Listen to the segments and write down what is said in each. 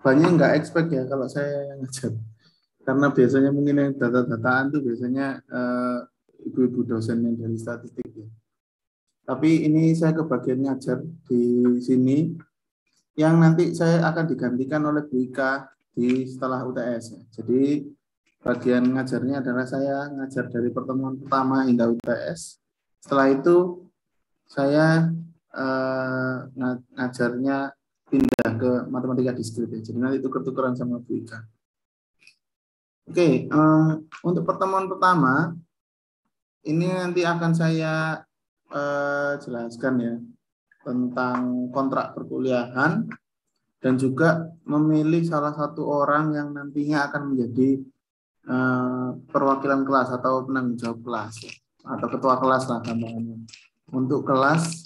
banyak nggak expect ya kalau saya ngajar. Karena biasanya mungkin yang data-dataan tuh biasanya ibu-ibu dosen yang dari statistik ya. Tapi ini saya kebagian ngajar di sini yang nanti saya akan digantikan oleh Bu Ika di setelah UTS. Jadi bagian ngajarnya adalah saya ngajar dari pertemuan pertama hingga UTS. Setelah itu saya ngajarnya pindah ke matematika diskrit. Jadi nanti tuker-tukeran sama Bu Ika. Oke, untuk pertemuan pertama ini nanti akan saya jelaskan ya tentang kontrak perkuliahan dan juga memilih salah satu orang yang nantinya akan menjadi perwakilan kelas atau penanggung jawab kelas ya, atau ketua kelas lah gambarannya untuk kelas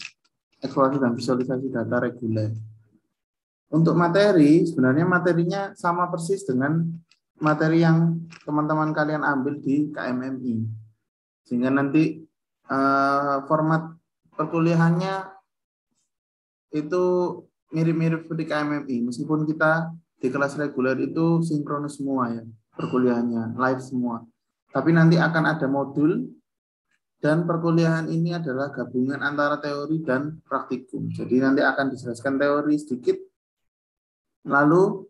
eksplorasi dan visualisasi data reguler. Untuk materi, sebenarnya materinya sama persis dengan materi yang teman-teman kalian ambil di KMMI. Sehingga nanti format perkuliahannya itu mirip-mirip seperti KMMI, meskipun kita di kelas reguler itu sinkronus semua ya, perkuliahannya live semua. Tapi nanti akan ada modul dan perkuliahan ini adalah gabungan antara teori dan praktikum. Jadi nanti akan dijelaskan teori sedikit, lalu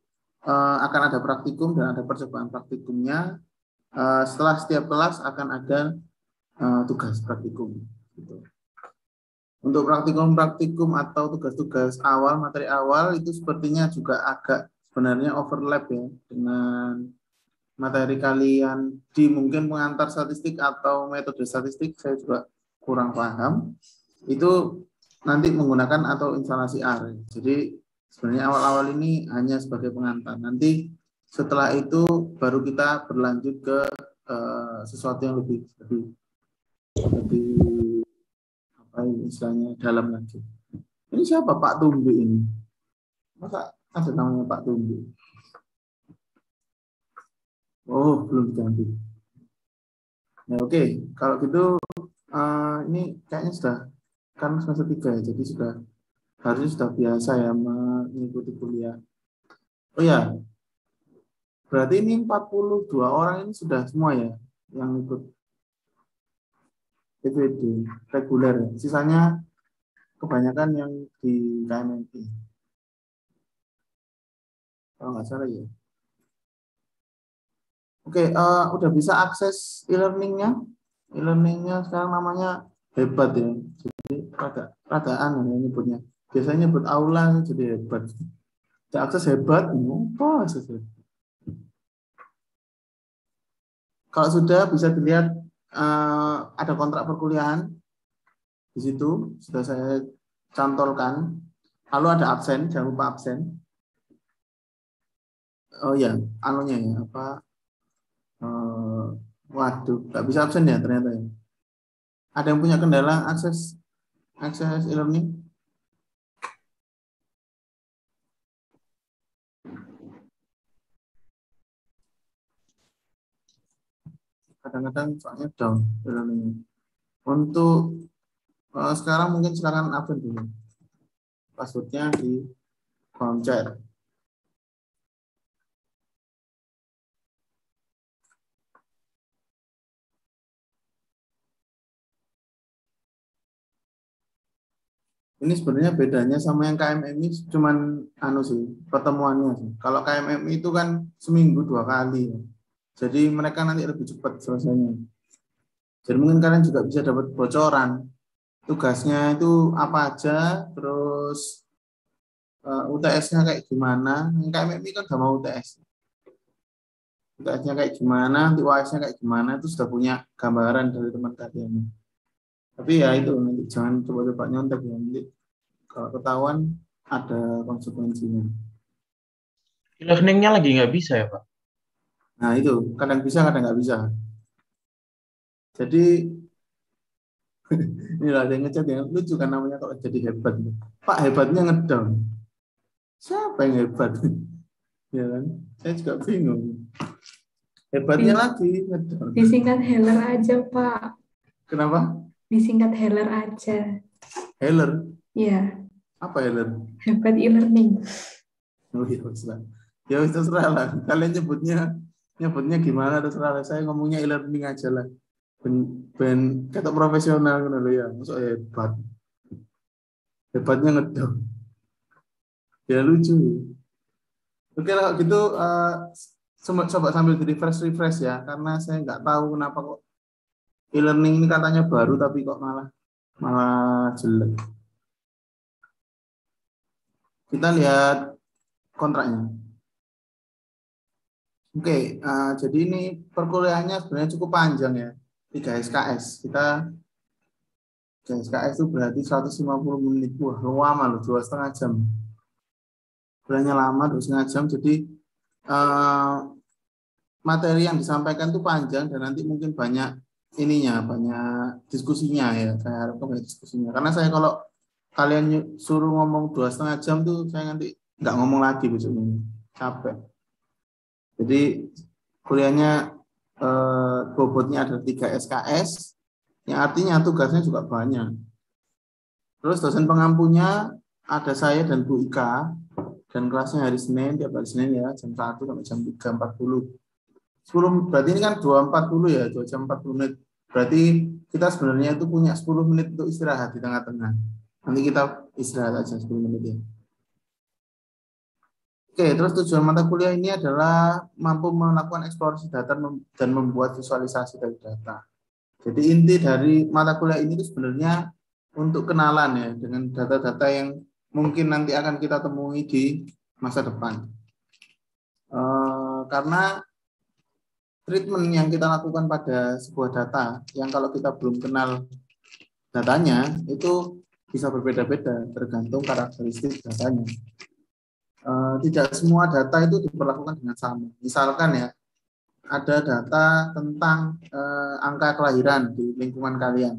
akan ada praktikum dan ada percobaan praktikumnya. Setelah setiap kelas akan ada tugas praktikum. Gitu. Untuk praktikum-praktikum atau tugas-tugas awal, materi awal itu sepertinya juga agak sebenarnya overlap ya dengan materi kalian di mungkin pengantar statistik atau metode statistik, saya juga kurang paham. Itu nanti menggunakan atau instalasi R. Jadi sebenarnya awal-awal ini hanya sebagai pengantar. Nanti setelah itu baru kita berlanjut ke sesuatu yang lebih apa istilahnya dalam lagi. Ini siapa Pak Tumbi ini? Masa ada namanya Pak Tumbi? Oh, belum diganti. Ya, oke. Kalau gitu ini kayaknya sudah kan semester 3 ya, jadi harusnya sudah biasa ya mengikuti kuliah. Oh ya, berarti ini 42 orang ini sudah semua ya yang ikut PVD reguler. Sisanya kebanyakan yang di KMMI. Kalau nggak salah ya. Oke, udah bisa akses e-learningnya. E-learningnya sekarang namanya hebat ya. Jadi rada aneh ya nyebutnya. Biasanya nyebut aula jadi hebat. Bisa akses hebat, apa akses hebat. Kalau sudah bisa dilihat ada kontrak perkuliahan di situ sudah saya cantolkan. Lalu ada absen, jangan lupa absen. Oh ya, anunya ya apa? Waduh, nggak bisa absen ya ternyata ya. Ada yang punya kendala akses e-learning? Kadang-kadang soalnya down e-learning. Untuk sekarang mungkin silakan absen dulu. Passwordnya di kolom chat. Ini sebenarnya bedanya sama yang KMMI cuman pertemuannya sih. Kalau KMMI itu kan seminggu 2 kali. Jadi mereka nanti lebih cepat selesainya. Jadi mungkin kalian juga bisa dapat bocoran. Tugasnya itu apa aja, terus UTS-nya kayak gimana. Yang KMMI kan gak mau UTS. UTS-nya kayak gimana, nanti UAS-nya kayak gimana, itu sudah punya gambaran dari teman kalian. Tapi ya itu, nanti jangan coba-coba nyontek ya. Nanti kalau ketahuan ada konsekuensinya. E-learningnya lagi nggak bisa ya Pak? Nah itu, kadang bisa, kadang nggak bisa. Jadi, ini ada yang ngechat yang lucu kan namanya kalau jadi hebat. Pak hebatnya ngedown. Siapa yang hebat? Ya kan? Saya juga bingung. Hebatnya lagi ngedown. Disingkat Heller aja, Pak. Kenapa? Disingkat Heller aja. Heller? Iya. Apa Heller? Hebat e-learning. Oh iya, maksudnya. Ya wis terserah lah. Kalian nyebutnya gimana terserah lah. Saya ngomongnya e-learning aja lah. Ben kata profesional kan ya. Masuk hebat. Hebatnya ngedok. Ya lucu. Oke lah gitu coba sambil di refresh ya karena saya nggak tahu kenapa kok e-learning ini katanya baru tapi kok malah jelek. Kita lihat kontraknya. Oke, jadi ini perkuliahannya sebenarnya cukup panjang ya. 3 SKS. 3 SKS itu berarti 150 menit. Wah, lama loh, 2,5 jam. Sebenarnya lama, 2,5 jam. Jadi materi yang disampaikan itu panjang dan nanti mungkin banyak banyak diskusinya ya. Saya harapkan banyak diskusinya. Karena saya kalau kalian suruh ngomong 2,5 jam tuh saya nanti nggak ngomong lagi besok ini. Capek. Jadi kuliahnya bobotnya ada 3 SKS, yang artinya tugasnya juga banyak. Terus dosen pengampunya ada saya dan Bu Ika, dan kelasnya hari Senin, tiap hari Senin ya, jam 1 sampai jam 3.40. 10, berarti ini kan 2.40 ya, 2 jam 40 menit. Berarti kita sebenarnya itu punya 10 menit untuk istirahat di tengah-tengah. Nanti kita istirahat aja 10 menit ya. Oke, terus tujuan mata kuliah ini adalah mampu melakukan eksplorasi data dan membuat visualisasi dari data. Jadi inti dari mata kuliah ini itu sebenarnya untuk kenalan ya dengan data-data yang mungkin nanti akan kita temui di masa depan. Karena treatment yang kita lakukan pada sebuah data yang kalau kita belum kenal datanya itu bisa berbeda-beda tergantung karakteristik datanya. Tidak semua data itu diperlakukan dengan sama. Misalkan ya, ada data tentang angka kelahiran di lingkungan kalian.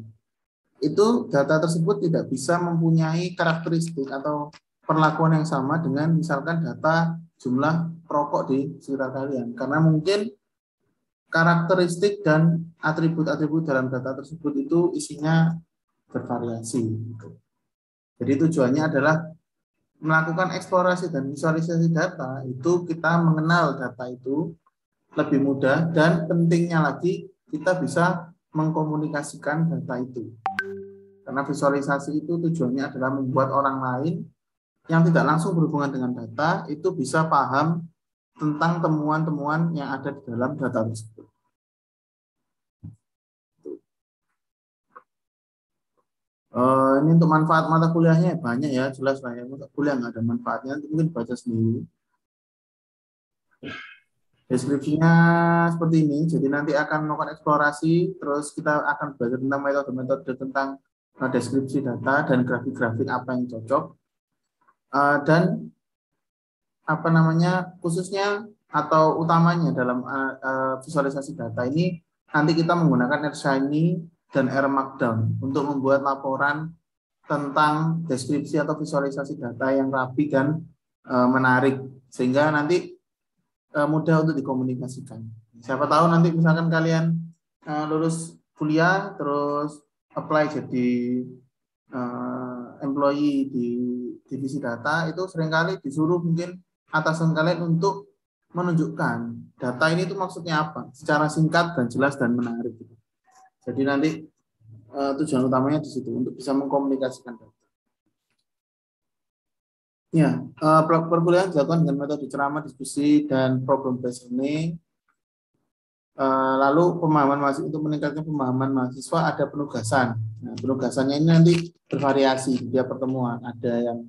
Itu data tersebut tidak bisa mempunyai karakteristik atau perlakuan yang sama dengan misalkan data jumlah perokok di sekitar kalian. Karena mungkin karakteristik dan atribut-atribut dalam data tersebut itu isinya bervariasi. Jadi tujuannya adalah melakukan eksplorasi dan visualisasi data itu kita mengenal data itu lebih mudah dan pentingnya lagi kita bisa mengkomunikasikan data itu. Karena visualisasi itu tujuannya adalah membuat orang lain yang tidak langsung berhubungan dengan data itu bisa paham tentang temuan-temuan yang ada di dalam data tersebut. Ini untuk manfaat mata kuliahnya banyak ya, jelas lah ya. Mata kuliah nggak ada manfaatnya, mungkin baca sendiri. Deskripsinya seperti ini, jadi nanti akan melakukan eksplorasi, terus kita akan belajar tentang metode-metode tentang deskripsi data dan grafik-grafik apa yang cocok. Dan apa namanya, khususnya atau utamanya dalam visualisasi data ini, nanti kita menggunakan AirShiny dan Air Markdown untuk membuat laporan tentang deskripsi atau visualisasi data yang rapi dan menarik sehingga nanti mudah untuk dikomunikasikan. Siapa tahu nanti misalkan kalian lulus kuliah terus apply jadi employee di divisi data itu seringkali disuruh mungkin atasan kalian untuk menunjukkan data ini itu maksudnya apa secara singkat dan jelas dan menarik. Jadi nanti tujuan utamanya di situ untuk bisa mengkomunikasikan data. Ya, perkuliahan dilakukan dengan metode ceramah, diskusi, dan problem based learning. Lalu pemahaman mahasiswa untuk meningkatkan pemahaman mahasiswa ada penugasan. Nah, penugasannya ini nanti bervariasi di tiap pertemuan. Ada yang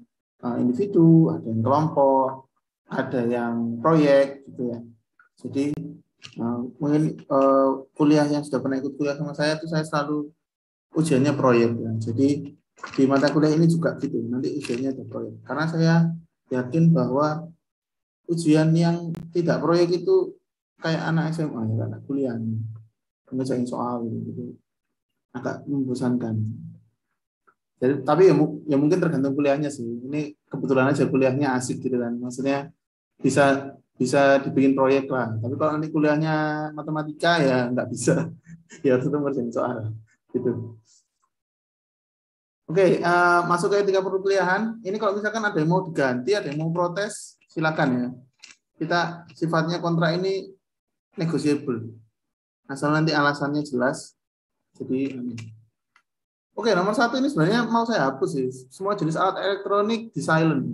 individu, ada yang kelompok, ada yang proyek, gitu ya. Jadi mungkin kuliah yang sudah pernah ikut kuliah sama saya itu saya selalu ujiannya proyek ya. Jadi di mata kuliah ini juga gitu, nanti ujiannya ada proyek. Karena saya yakin bahwa ujian yang tidak proyek itu kayak anak SMA ya, anak kuliah ngerjain soal gitu, agak membosankan. Jadi tapi ya mungkin tergantung kuliahnya sih. Ini kebetulan aja kuliahnya asik gitu kan, maksudnya bisa dibikin proyek lah. Tapi kalau nanti kuliahnya matematika ya nggak bisa, ya harus ngerjain soal gitu. Oke, masuk ke etika perkuliahan. Ini kalau misalkan ada yang mau diganti, ada yang mau protes, silakan ya. kita sifatnya kontrak ini negotiable. Asal nanti alasannya jelas. Jadi, oke, nomor 1 ini sebenarnya mau saya hapus sih. Semua jenis alat elektronik di silent.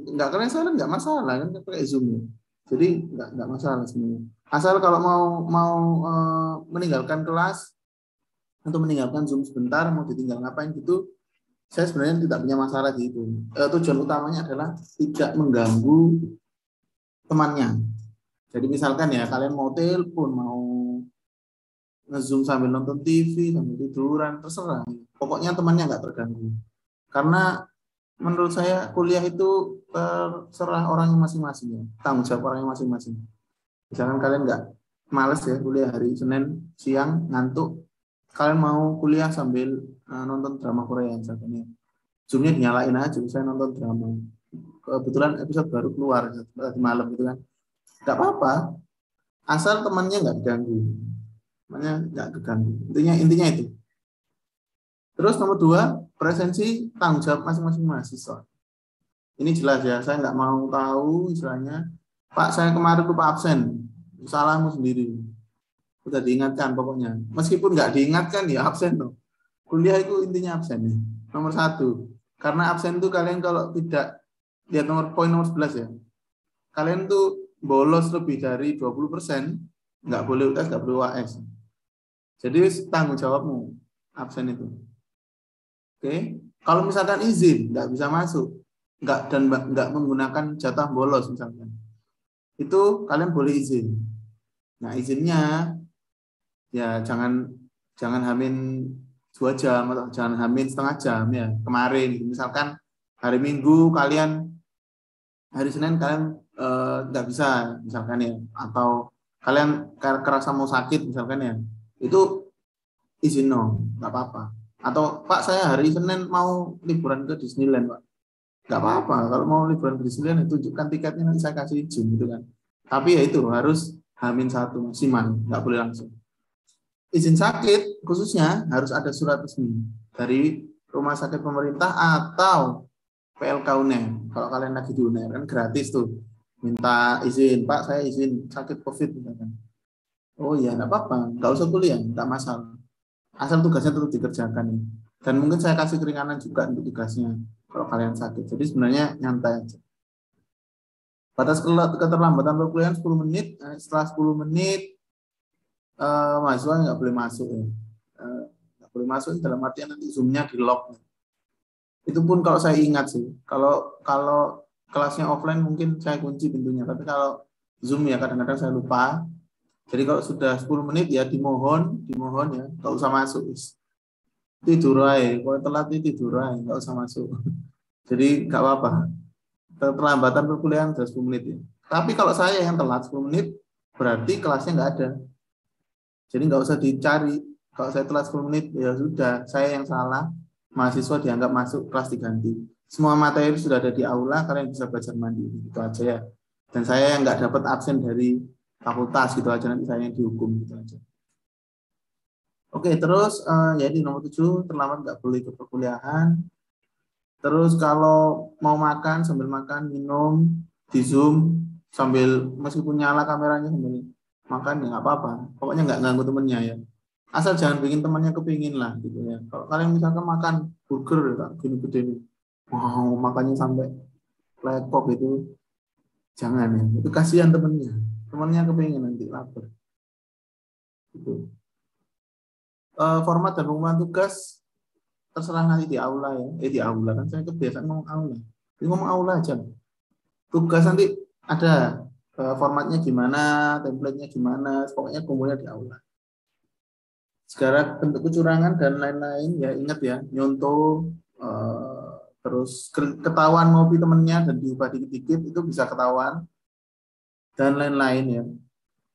Nggak kalian silent nggak masalah kan pakai Zoom ya. Jadi nggak masalah sebenarnya. Asal kalau mau meninggalkan kelas atau meninggalkan Zoom sebentar mau ditinggal ngapain gitu, saya sebenarnya tidak punya masalah di itu. Tujuan utamanya adalah tidak mengganggu temannya. Jadi misalkan ya kalian mau telepon, mau nge-zoom sambil nonton TV, sambil tiduran, terserah. Pokoknya temannya nggak terganggu. Karena menurut saya kuliah itu terserah orangnya masing-masing ya. Tanggung jawab orangnya masing-masing. Misalkan kalian nggak males ya kuliah hari Senin siang ngantuk, kalian mau kuliah sambil nonton drama Korea misalkan ya. Zoom-nya dinyalain aja, saya nonton drama. Kebetulan episode baru keluar tadi malam gitu kan. Nggak apa-apa, asal temannya nggak diganggu. Temannya nggak keganggu. Intinya itu. Terus nomor 2, presensi tanggung jawab masing-masing mahasiswa. Ini jelas ya, saya nggak mau tahu istilahnya, Pak saya kemarin lupa absen, salahmu sendiri. Udah diingatkan pokoknya. Meskipun nggak diingatkan ya absen loh. Kuliah itu intinya absen ya. Nomor 1. Karena absen itu kalian kalau tidak, lihat poin nomor 11 ya. Kalian tuh bolos lebih dari 20%, nggak boleh UTS, nggak boleh UAS. Jadi tanggung jawabmu absen itu. Oke, kalau misalkan izin nggak bisa masuk, nggak menggunakan jatah bolos misalkan, itu kalian boleh izin. Nah izinnya ya jangan hamin 2 jam atau jangan hamin setengah jam ya. Kemarin misalkan hari Minggu kalian, hari Senin kalian nggak bisa misalkan ya, atau kalian kerasa mau sakit misalkan ya, itu izin nggak apa-apa. Atau Pak saya hari Senin mau liburan ke Disneyland Pak, nggak apa-apa. Kalau mau liburan ke Disneyland tunjukkan tiketnya nanti saya kasih izin gitu kan. Tapi ya itu harus H-1 maksimal, nggak boleh langsung. Izin sakit khususnya harus ada surat resmi dari rumah sakit pemerintah atau PLK UNER. Kalau kalian lagi di UNER kan gratis tuh, minta izin Pak saya izin sakit COVID misalkan. Oh iya nggak apa-apa, nggak usah kuliah, nggak masalah. Asal tugasnya tetap dikerjakan. Dan mungkin saya kasih keringanan juga untuk tugasnya kalau kalian sakit. Jadi sebenarnya nyantai aja. Batas keterlambatan perkuliahan 10 menit. Setelah 10 menit mahasiswa nggak boleh masuk ya. Nggak boleh masuk dalam artian nanti Zoom-nya di lock. Itu pun kalau saya ingat sih. Kalau kelasnya offline mungkin saya kunci pintunya. Tapi kalau Zoom ya kadang-kadang saya lupa. Jadi kalau sudah 10 menit ya dimohon ya nggak usah masuk. Tidur aja, kalau telat tidur aja, nggak usah masuk. Jadi nggak apa-apa. Keterlambatan perkuliahan sudah 10 menit ya. Tapi kalau saya yang telat 10 menit, berarti kelasnya nggak ada. Jadi nggak usah dicari. Kalau saya telat 10 menit, ya sudah, saya yang salah. Mahasiswa dianggap masuk, kelas diganti. Semua materi sudah ada di aula, kalian bisa belajar mandiri. Itu aja ya. Dan saya yang nggak dapat absen dari fakultas gitu aja, nanti saya yang dihukum gitu aja. Oke, terus ya di nomor 7 terlambat nggak boleh ke perkuliahan. Terus kalau mau makan sambil makan minum di Zoom sambil meskipun nyala kameranya sambil makan ya nggak apa-apa. Pokoknya nggak ganggu temennya ya. Asal jangan bikin temannya kepingin lah gitu ya. Kalau kalian misalkan makan burger ya, gini-gede nih, wow makannya sampai lepok itu jangan ya. Itu kasihan temennya. Temennya kepingin nanti lapar. Gitu. Format dan pengumuman tugas terserah nanti di aula ya. Di aula kan saya kebiasaan ngomong aula. Jadi ngomong aula aja. Tugas nanti ada formatnya gimana, template-nya gimana, pokoknya kumpulnya di aula. Sekarang bentuk kecurangan dan lain-lain ya ingat ya, nyontoh terus ketahuan ngopi temennya dan diubah dikit-dikit itu bisa ketahuan dan lain-lain ya.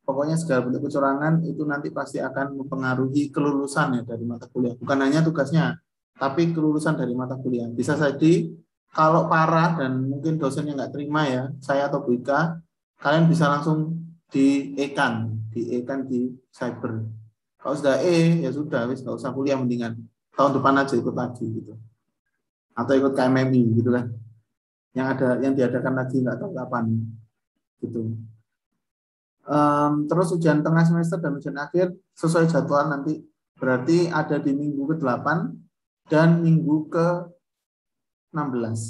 Pokoknya segala bentuk kecurangan itu nanti pasti akan mempengaruhi kelulusan ya dari mata kuliah. Bukan hanya tugasnya, tapi kelulusan dari mata kuliah. Bisa jadi kalau parah dan mungkin dosennya nggak terima ya, saya atau Bu Ika, kalian bisa langsung di E-kan di cyber. Kalau sudah ya sudah, wis nggak usah kuliah mendingan tahun depan aja ikut lagi gitu. Atau ikut KMMI gitu kan. yang diadakan lagi nggak tahu kapan gitu. Terus ujian tengah semester dan ujian akhir sesuai jadwal nanti, berarti ada di minggu ke-8 dan minggu ke-16.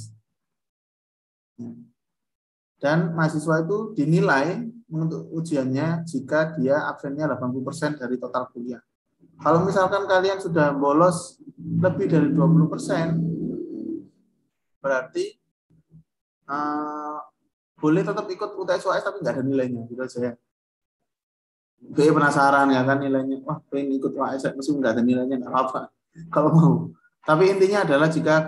Dan mahasiswa itu dinilai untuk ujiannya jika dia absennya 80% dari total kuliah. Kalau misalkan kalian sudah bolos lebih dari 20%, berarti boleh tetap ikut UTS-UAS tapi nggak ada nilainya, gitu aja ya. Gue penasaran ya kan nilainya, wah pengen ikut UAS mesti nggak ada nilainya, nggak apa-apa kalau mau. Tapi intinya adalah jika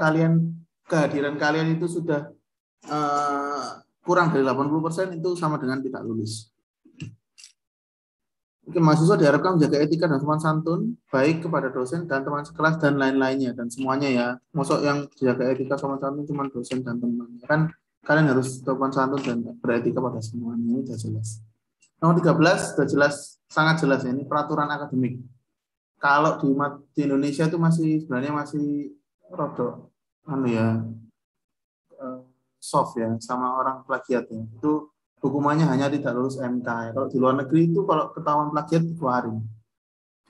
kehadiran kalian itu sudah kurang dari 80% itu sama dengan tidak lulus. Oke, mahasiswa diharapkan menjaga etika dan sopan santun baik kepada dosen dan teman sekelas dan lain-lainnya dan semuanya ya. Maksud yang jaga etika sopan santun cuma dosen dan teman. Kan kalian harus sopan santun dan beretika pada semuanya, ini sudah jelas. Nomor 13 sudah jelas, sangat jelas ya, ini peraturan akademik. Kalau di Indonesia itu sebenarnya masih rodok soft ya sama orang plagiat ya. Itu hukumannya hanya tidak lulus MK ya. Kalau di luar negeri itu kalau ketahuan plagiat dikeluarin.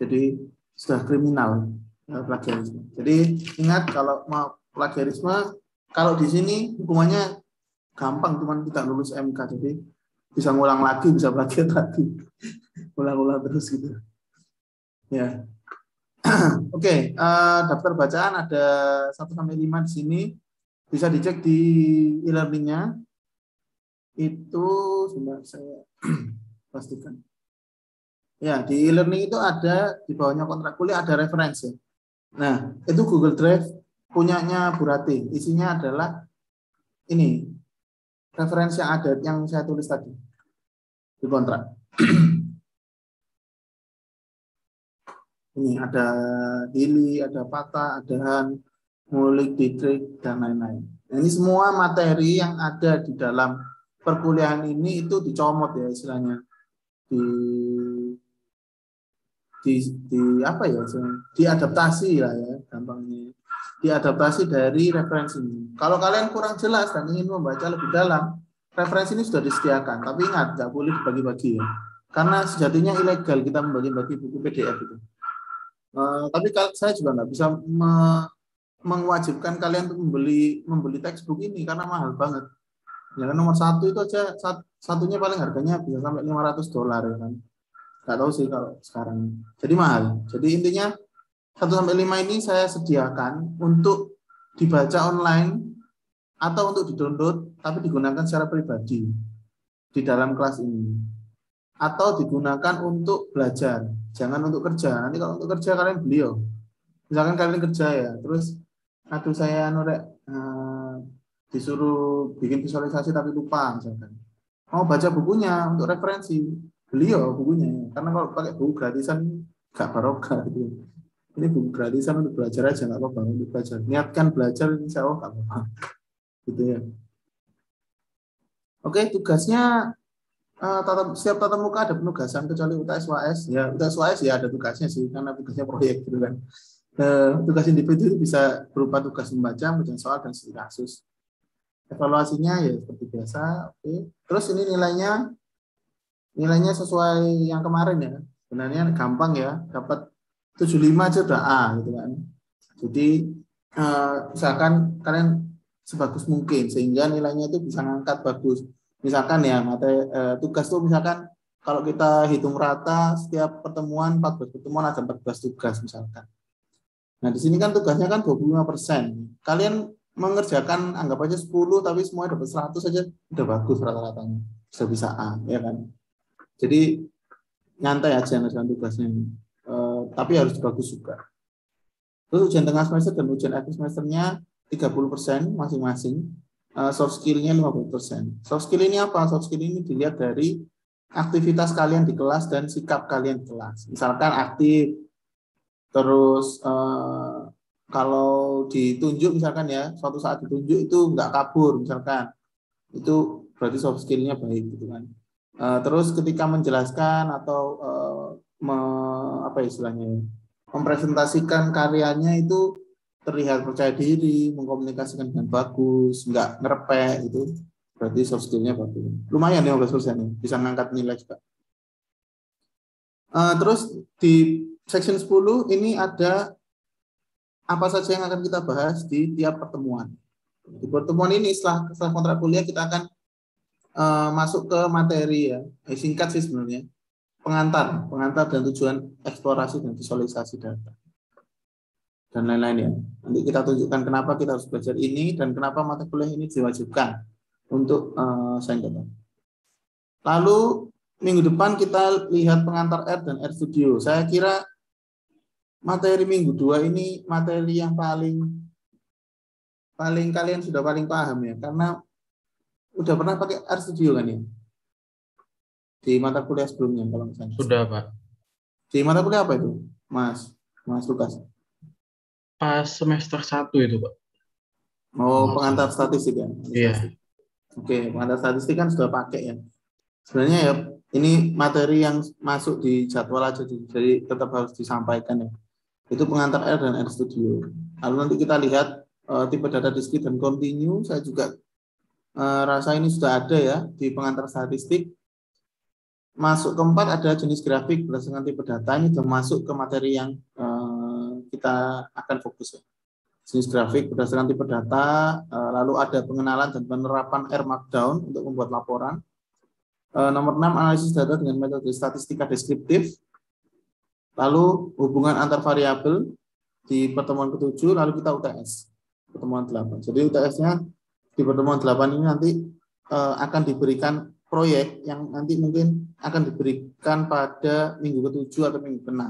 Jadi sudah kriminal plagiarisme. Jadi ingat kalau mau plagiarisme, kalau di sini hukumannya gampang, cuma tidak lulus MK. Jadi bisa ngulang lagi, bisa plagiat lagi. Ulang-ulang terus gitu. Ya. Oke, daftar bacaan ada 1-5 di sini. Bisa dicek di e-learning-nya. Itu sebentar saya pastikan. Ya, di e-learning itu ada di bawahnya kontrak kuliah ada referensi. Nah, itu Google Drive punyanya Bu Rati. Isinya adalah ini referensi yang ada yang saya tulis tadi di kontrak. Ini ada Dili, ada Pata, ada Han, Ngulik, Dikrik, dan lain-lain. Nah, ini semua materi yang ada di dalam perkuliahan ini itu dicomot ya istilahnya. Apa ya, diadaptasi lah ya gampangnya, diadaptasi dari referensi ini. Kalau kalian kurang jelas dan ingin membaca lebih dalam, referensi ini sudah disediakan, tapi ingat nggak boleh dibagi-bagi ya, karena sejatinya ilegal kita membagi-bagi buku PDF itu. Tapi saya juga nggak bisa mewajibkan kalian untuk membeli textbook ini karena mahal banget. Ya kan nomor 1 itu aja satunya paling harganya bisa sampai $500 ya kan. Nggak tahu sih kalau sekarang. Jadi mahal. Jadi intinya 1-5 ini saya sediakan untuk dibaca online atau untuk di-download tapi digunakan secara pribadi di dalam kelas ini. Atau digunakan untuk belajar. Jangan untuk kerja. Nanti kalau untuk kerja kalian beli. Misalkan kalian kerja ya, terus aduh saya disuruh bikin visualisasi tapi lupa misalkan. Mau baca bukunya untuk referensi, beliau bukunya. Karena kalau pakai buku gratisan nggak barokah gitu. Ini buku gratisan untuk belajar aja nggak apa-apa untuk belajar. Niatkan belajar insya Allah nggak apa-apa. Gitu ya. Oke, tugasnya setiap tatap muka ada penugasan kecuali UTS-UAS. Ya UTS-UAS ya ada tugasnya sih karena tugasnya proyek gitu kan. Tugas individu itu bisa berupa tugas membaca, mengerjakan soal dan studi kasus. Evaluasinya ya seperti biasa. Oke. Terus ini nilainya sesuai yang kemarin ya. Sebenarnya gampang ya, dapat 75 aja udah A gitu kan. Jadi misalkan kalian sebagus mungkin sehingga nilainya itu bisa ngangkat bagus. Misalkan ya tugas tuh misalkan kalau kita hitung rata setiap pertemuan 14 pertemuan ada 14 tugas misalkan. Nah, di sini kan tugasnya kan 25%. Kalian mengerjakan anggap aja 10 tapi semuanya dapat 100 saja udah bagus rata-ratanya. Sudah bisa A, ya kan? Jadi nyantai aja ngerjakan tugasnya. Tapi harus bagus juga. Terus ujian tengah semester dan ujian akhir semesternya 30% masing-masing. Soft skill-nya 50%. Soft skill ini apa? Soft skill ini dilihat dari aktivitas kalian di kelas dan sikap kalian di kelas. Misalkan aktif, terus kalau ditunjuk misalkan ya, suatu saat ditunjuk itu nggak kabur misalkan, itu berarti soft skill-nya baik gitu kan. Terus ketika menjelaskan atau apa istilahnya, mempresentasikan karyanya itu terlihat percaya diri, mengkomunikasikan dengan bagus, nggak ngerepek, itu berarti soft skill-nya bagus. Lumayan 15% nih, bisa ngangkat nilai juga. Terus di section 10 ini ada apa saja yang akan kita bahas di tiap pertemuan. Di pertemuan ini setelah kontrak kuliah kita akan masuk ke materi ya. Singkat sih sebenarnya. Pengantar dan tujuan eksplorasi dan visualisasi data. Dan lain-lain ya. Nanti kita tunjukkan kenapa kita harus belajar ini dan kenapa mata kuliah ini diwajibkan untuk sains data. Lalu minggu depan kita lihat pengantar R dan R Studio. Saya kira materi minggu 2 ini materi yang paling kalian sudah paling paham ya, karena udah pernah pakai R Studio kan ya di mata kuliah sebelumnya kalau misalnya. Sudah, Pak. Di mata kuliah apa itu, Mas Lukas? Pas semester 1 itu, Pak. Oh, pengantar statistik ya? Iya. Oke, pengantar statistik kan sudah pakai ya. Sebenarnya ya ini materi yang masuk di jadwal aja, jadi tetap harus disampaikan ya. Itu pengantar R dan R Studio. Lalu nanti kita lihat tipe data discrete dan continue. Saya juga rasa ini sudah ada ya di pengantar statistik. Masuk keempat ada jenis grafik berdasarkan tipe data. Ini sudah masuk ke materi yang kita akan fokus ya. Jenis grafik berdasarkan tipe data, lalu ada pengenalan dan penerapan R Markdown untuk membuat laporan. Nomor 6, analisis data dengan metode statistika deskriptif. Lalu hubungan antar variabel di pertemuan ke-7, lalu kita UTS, pertemuan 8. Jadi UTS-nya di pertemuan 8 ini nanti akan diberikan proyek yang nanti mungkin akan diberikan pada minggu ke-7 atau minggu ke-6.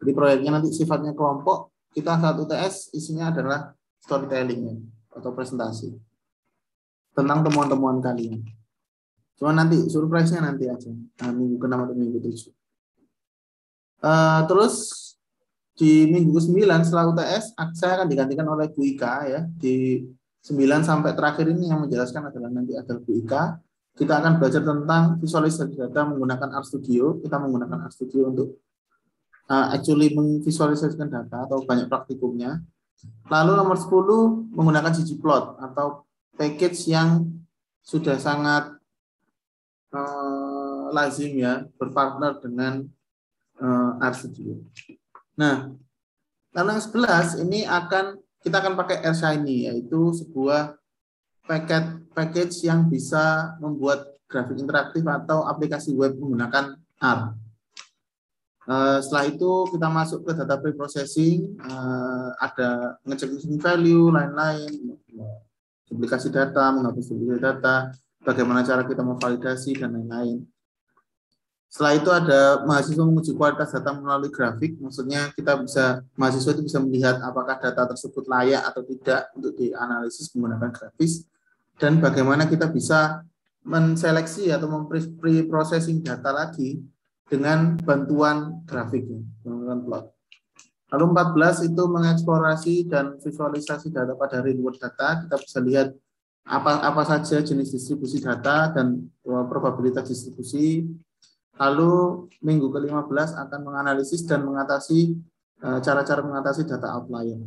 Jadi proyeknya nanti sifatnya kelompok, kita saat UTS isinya adalah storytelling atau presentasi tentang temuan-temuan kalian. Cuma nanti surprise-nya nanti aja, minggu ke-6 atau minggu ke-7. Terus di minggu ke-9 setelah UTS, saya akan digantikan oleh Bu Ika ya. Di 9 sampai terakhir ini yang menjelaskan adalah nanti ada Bu Ika. Kita akan belajar tentang visualisasi data menggunakan RStudio. Kita menggunakan RStudio untuk actually memvisualisasikan data atau banyak praktikumnya. Lalu nomor 10 menggunakan ggplot atau package yang sudah sangat lazim ya berpartner dengan RStudio. Nah, lalu yang 11 ini kita akan pakai RShiny, yaitu sebuah package yang bisa membuat grafik interaktif atau aplikasi web menggunakan R. Setelah itu kita masuk ke data preprocessing, ada ngecek missing value, lain-lain, duplikasi data, menghapus duplikasi data, bagaimana cara kita memvalidasi dan lain-lain. Setelah itu ada mahasiswa menguji kualitas data melalui grafik, maksudnya mahasiswa itu bisa melihat apakah data tersebut layak atau tidak untuk dianalisis menggunakan grafis, dan bagaimana kita bisa menseleksi atau mempreprocessing data lagi dengan bantuan grafik, menggunakan plot. Lalu 14 itu mengeksplorasi dan visualisasi data pada real world data. Kita bisa lihat apa saja jenis distribusi data dan probabilitas distribusi. Lalu minggu ke-15 akan menganalisis dan mengatasi cara-cara mengatasi data outlier.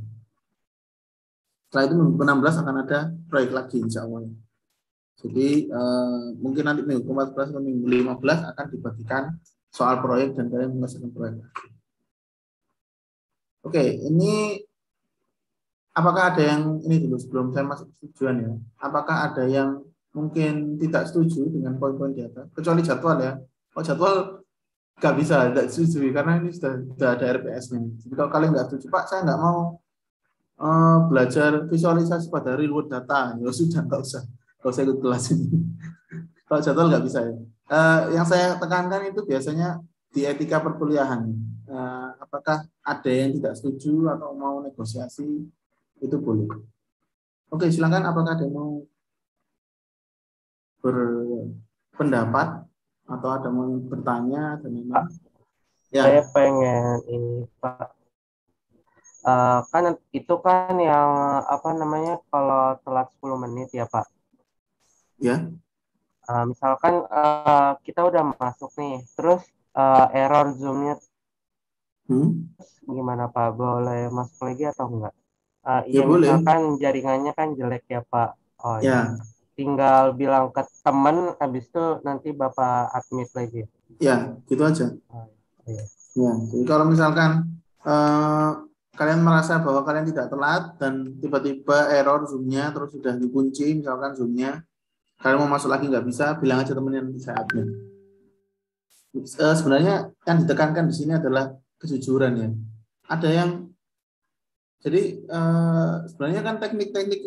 Setelah itu minggu ke-16 akan ada proyek lagi insya Allah. Jadi mungkin nanti minggu ke-14 atau minggu ke-15 akan dibagikan soal proyek dan kalian menyelesaikan proyek. Oke, ini apakah ada yang ini dulu sebelum saya masuk ke tujuan ya? Apakah ada yang mungkin tidak setuju dengan poin-poin di atas? Kecuali jadwal ya. Oh, jadwal nggak bisa, tidak setuju karena ini sudah ada RPS-nya. Jadi kalau kalian nggak setuju, Pak, saya nggak mau belajar visualisasi pada real world data, ya sudah nggak usah ikut kelas ini. Kalau jadwal nggak bisa ya. Yang saya tekankan itu biasanya di etika perkuliahan. Apakah ada yang tidak setuju atau mau negosiasi, itu boleh. Oke, silakan. Apakah ada yang mau berpendapat atau ada mau bertanya dan memang? Ya. Saya pengen ini Pak. Kan itu kan yang apa namanya kalau telat 10 menit ya Pak. Ya. Misalkan kita udah masuk nih, terus error Zoom-nya gimana Pak? Boleh masuk lagi atau enggak? Ya Iya, boleh. misalkan jaringannya kan jelek ya Pak. Oh iya. Ya, Tinggal bilang ke teman, habis itu nanti Bapak admit lagi. ya, gitu aja. Oh, iya. Ya, jadi kalau misalkan eh, kalian merasa bahwa kalian tidak telat dan tiba-tiba error Zoom-nya terus sudah dikunci, misalkan Zoom-nya, kalian mau masuk lagi nggak bisa, bilang aja temennya nanti saya admin. Sebenarnya yang ditekankan di sini adalah kejujuran ya. Ada yang jadi sebenarnya kan teknik-teknik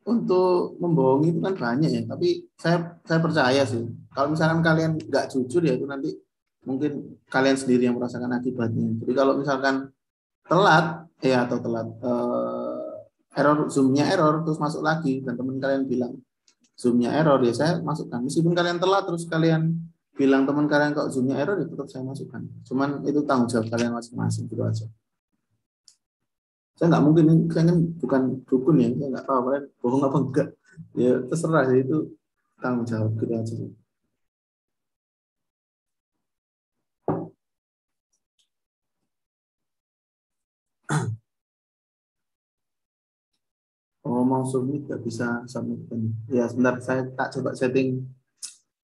untuk membohongi itu kan banyak ya. Tapi saya percaya sih kalau misalkan kalian nggak jujur ya itu nanti mungkin kalian sendiri yang merasakan akibatnya. Jadi kalau misalkan telat atau telat error Zoom-nya error terus masuk lagi dan teman kalian bilang Zoom-nya error ya saya masukkan. Meskipun kalian telat terus kalian bilang teman kalian kok Zoom-nya error ya tetap saya masukkan. Cuman itu tanggung jawab kalian masing-masing gitu aja. Saya nggak mungkin, saya kan bukan dukun ya, saya nggak tahu kalian bohong apa enggak. Ya terserah sih itu tanggung jawab gitu aja. Oh mau submit nggak bisa submit. Ya sebentar saya tak coba setting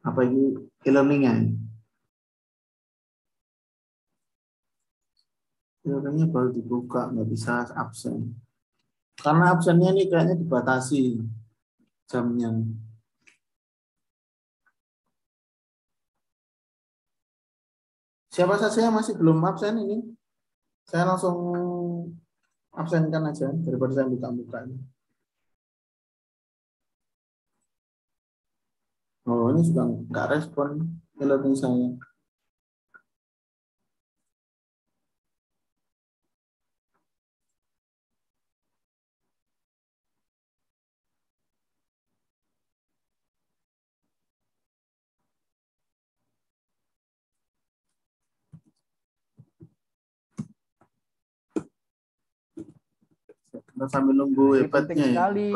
apa ini e-learning-nya. E-learning-nya baru dibuka nggak bisa absen. Karena absennya ini kayaknya dibatasi jamnya. Siapa saja yang masih belum absen ini? Saya langsung absenkan aja daripada saya buka-buka ini. Oh ini juga nggak respon e-learning saya. Kita sambil nunggu Ini hebatnya penting ya. sekali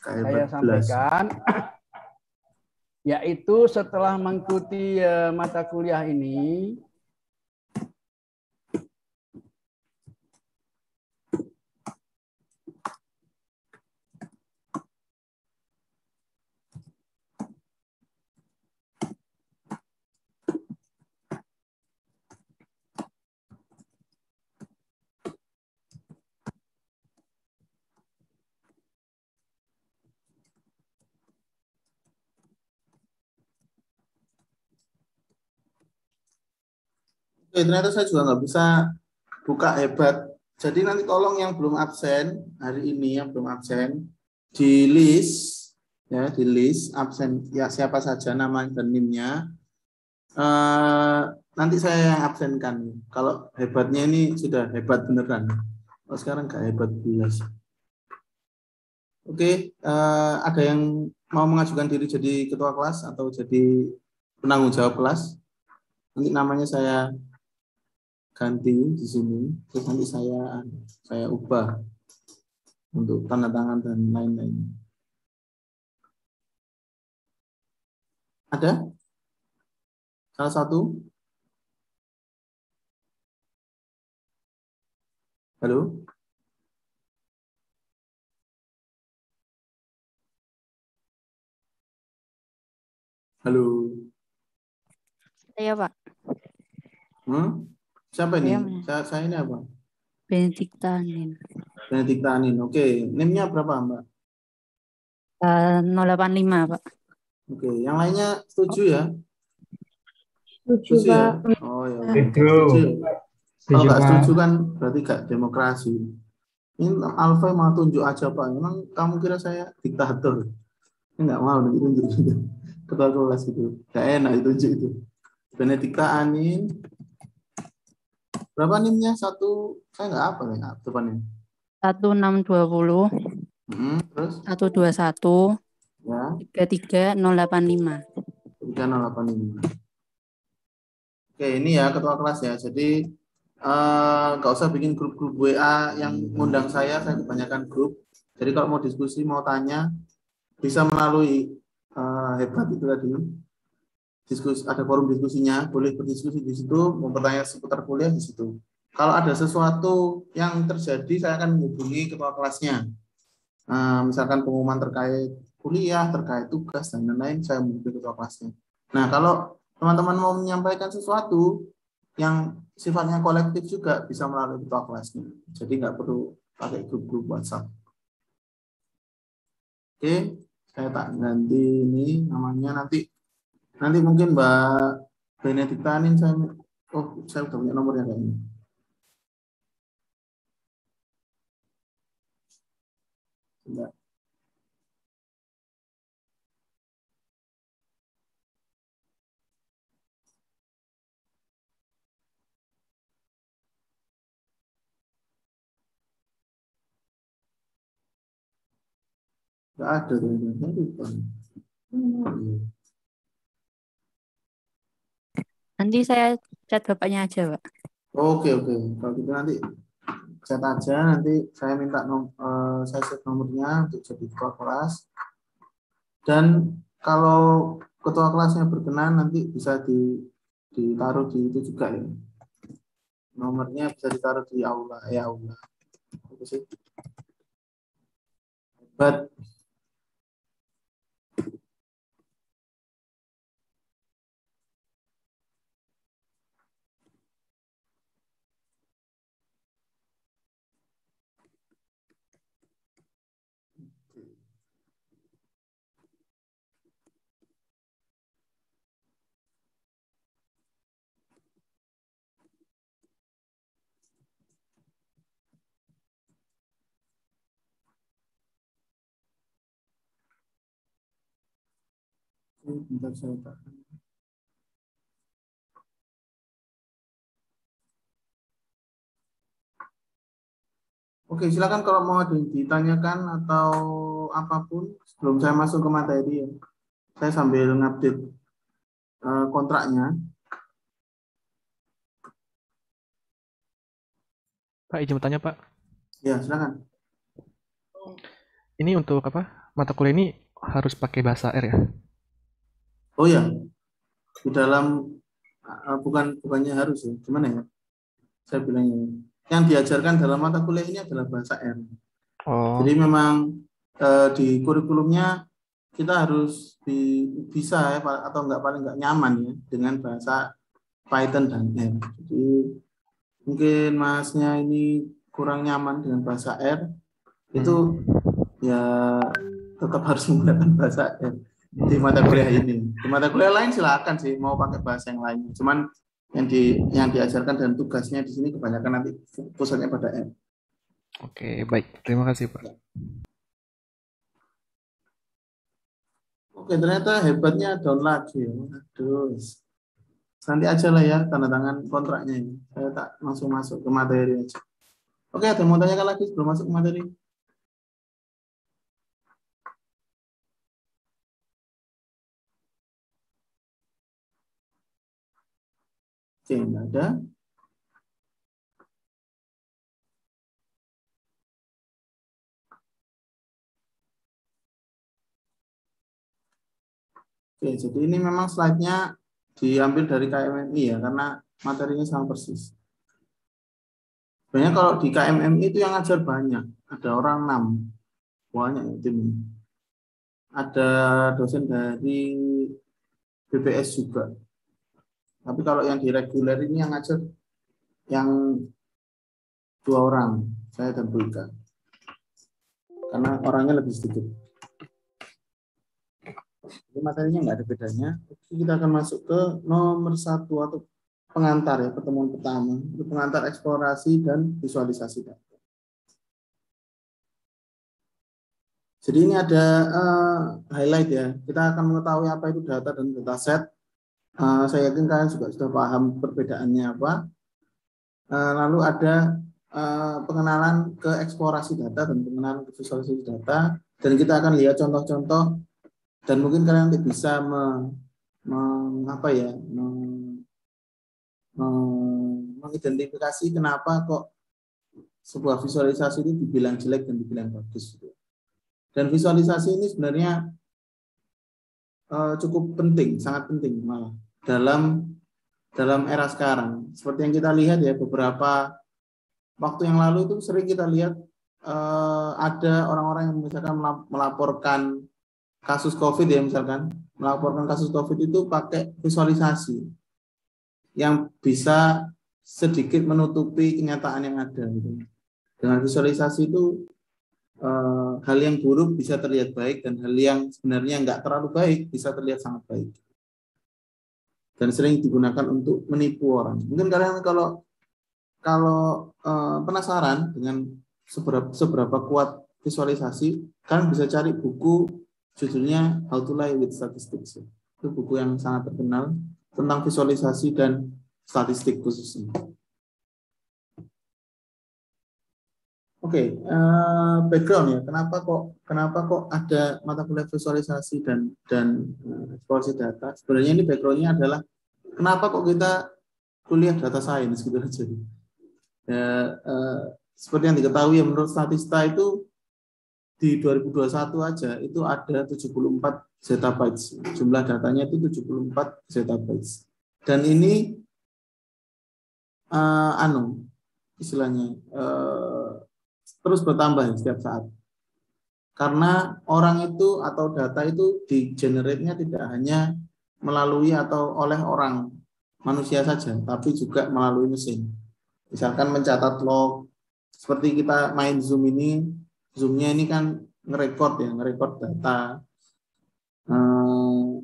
Kayak saya hebat belas. sampaikan, yaitu setelah mengikuti mata kuliah ini, Ternyata saya juga nggak bisa buka hebat. Jadi nanti tolong yang belum absen hari ini yang belum absen di list ya di list absen ya siapa saja nama dan NIM-nya. Nanti saya yang absenkan. Kalau hebatnya ini sudah hebat beneran. Oh, sekarang nggak hebat belas. Oke, ada yang mau mengajukan diri jadi ketua kelas atau jadi penanggung jawab kelas? Nanti namanya saya ganti di sini, terus nanti saya ubah untuk tanda tangan dan lain-lain. Ada? Salah satu? Halo? Halo? Iya, Pak. Siapa ini? Saya Saya ini apa? Benedikta Nin. Benedikta Anin. Oke, NIM-nya berapa, Mbak? 085, Pak. Oke, yang lainnya setuju ya? Setuju, Setuju ya? Pak. Oh ya, Setuju. setuju. Kalau Setuju, nggak Pak. setuju kan berarti nggak demokrasi. Ini Alfa mau tunjuk aja Pak. Memang kamu kira saya diktator? Ini nggak mau ditunjuk gitu. Ketua kelas itu. Nggak enak ditunjuk itu. Benedikta Anin. Berapa NIM-nya? Satu, saya nggak apa ya depannya. 1620 Terus 121 ya 33085. 3085. Oke, ini ya ketua kelas ya. Jadi nggak usah bikin grup-grup WA yang ngundang saya kebanyakan grup. Jadi kalau mau diskusi, mau tanya, bisa melalui hebat itu tadi. Diskusi, ada forum diskusinya, boleh berdiskusi di situ, mau bertanya seputar kuliah di situ. kalau ada sesuatu yang terjadi, saya akan menghubungi ketua kelasnya. Misalkan pengumuman terkait kuliah, terkait tugas, dan lain-lain, saya menghubungi ketua kelasnya. Nah, kalau teman-teman mau menyampaikan sesuatu yang sifatnya kolektif juga bisa melalui ketua kelasnya. Jadi nggak perlu pakai grup-grup WhatsApp. Oke, saya tak ganti ini namanya nanti mungkin Mbak Benedikta ini saya udah punya nomornya kayaknya. Enggak. Enggak ada saya lupa. Nanti saya chat bapaknya aja, Pak. Oke. Kalau gitu nanti chat aja, nanti saya minta saya set nomornya untuk jadi ketua kelas. Dan kalau ketua kelasnya berkenan nanti bisa ditaruh di itu juga ya. Nomornya bisa ditaruh di aula. Itu sih. But bentar saya tak. Oke, silakan kalau mau ada yang ditanyakan atau apapun sebelum saya masuk ke materi ya. Saya sambil ngupdate kontraknya. Pak, izin bertanya, Pak. Ya, silakan. Ini untuk apa? Mata kuliah ini harus pakai bahasa R ya? Oh ya, di dalam bukannya harus ya. Gimana ya? Saya bilangnya. Yang diajarkan dalam mata kuliah ini adalah bahasa R. Oh, Jadi memang di kurikulumnya kita harus bisa ya, atau paling nggak nyaman ya dengan bahasa Python dan R. Jadi mungkin masnya ini kurang nyaman dengan bahasa R, itu ya tetap harus menggunakan bahasa R di mata kuliah ini. Di mata kuliah lain silakan sih mau pakai bahasa yang lain. Cuman yang diajarkan dan tugasnya di sini kebanyakan nanti pusatnya pada R. oke, baik. Terima kasih, Pak. Oke, ternyata hebatnya down lagi. Aduh. Nanti aja lah ya tanda tangan kontraknya ini. Saya tak langsung masuk ke materi aja. Oke, ada yang mau tanyakan lagi sebelum masuk ke materi? Oke, enggak ada. Oke, jadi ini memang slide-nya diambil dari KMMI ya, karena materinya sama persis. Sebenarnya kalau di KMMI itu yang ngajar banyak, ada orang 6, banyak ya tim. Ada dosen dari BPS juga. Tapi kalau yang di reguler ini yang ngajar yang 2 orang, saya dan Bu Ika. Karena orangnya lebih sedikit. Jadi materinya nggak ada bedanya. Kita akan masuk ke nomor 1 atau pengantar ya, pertemuan pertama. Itu pengantar eksplorasi dan visualisasi data. Jadi ini ada highlight ya. Kita akan mengetahui apa itu data dan dataset. Saya yakin kalian juga sudah paham perbedaannya apa. Lalu ada pengenalan ke eksplorasi data dan pengenalan ke visualisasi data. Dan kita akan lihat contoh-contoh dan mungkin kalian nanti bisa mengidentifikasi kenapa kok sebuah visualisasi ini dibilang jelek dan dibilang bagus. Dan visualisasi ini sebenarnya cukup penting, sangat penting malah dalam era sekarang. Seperti yang kita lihat ya, beberapa waktu yang lalu itu sering kita lihat ada orang-orang yang misalkan melaporkan kasus COVID ya, misalkan melaporkan kasus COVID itu pakai visualisasi yang bisa sedikit menutupi kenyataan yang ada. Gitu. Dengan visualisasi itu hal yang buruk bisa terlihat baik dan hal yang sebenarnya nggak terlalu baik bisa terlihat sangat baik. Dan sering digunakan untuk menipu orang. Mungkin kalian kalau penasaran dengan seberapa kuat visualisasi, kalian bisa cari buku judulnya How to Lie with Statistics. Itu buku yang sangat terkenal tentang visualisasi dan statistik khususnya. Oke, background ya. Kenapa kok ada mata kuliah visualisasi dan eksplorasi data? Sebenarnya ini backgroundnya adalah kenapa kok kita kuliah data science gitu aja. Ya, seperti yang diketahui ya, menurut Statista itu di 2021 aja itu ada 74 zettabytes. Jumlah datanya itu 74 zettabytes. Dan ini istilahnya terus bertambah setiap saat. Karena orang itu atau data itu di-generate-nya tidak hanya melalui atau oleh orang manusia saja, tapi juga melalui mesin. Misalkan mencatat log, seperti kita main Zoom ini, Zoom-nya ini kan ngerekord data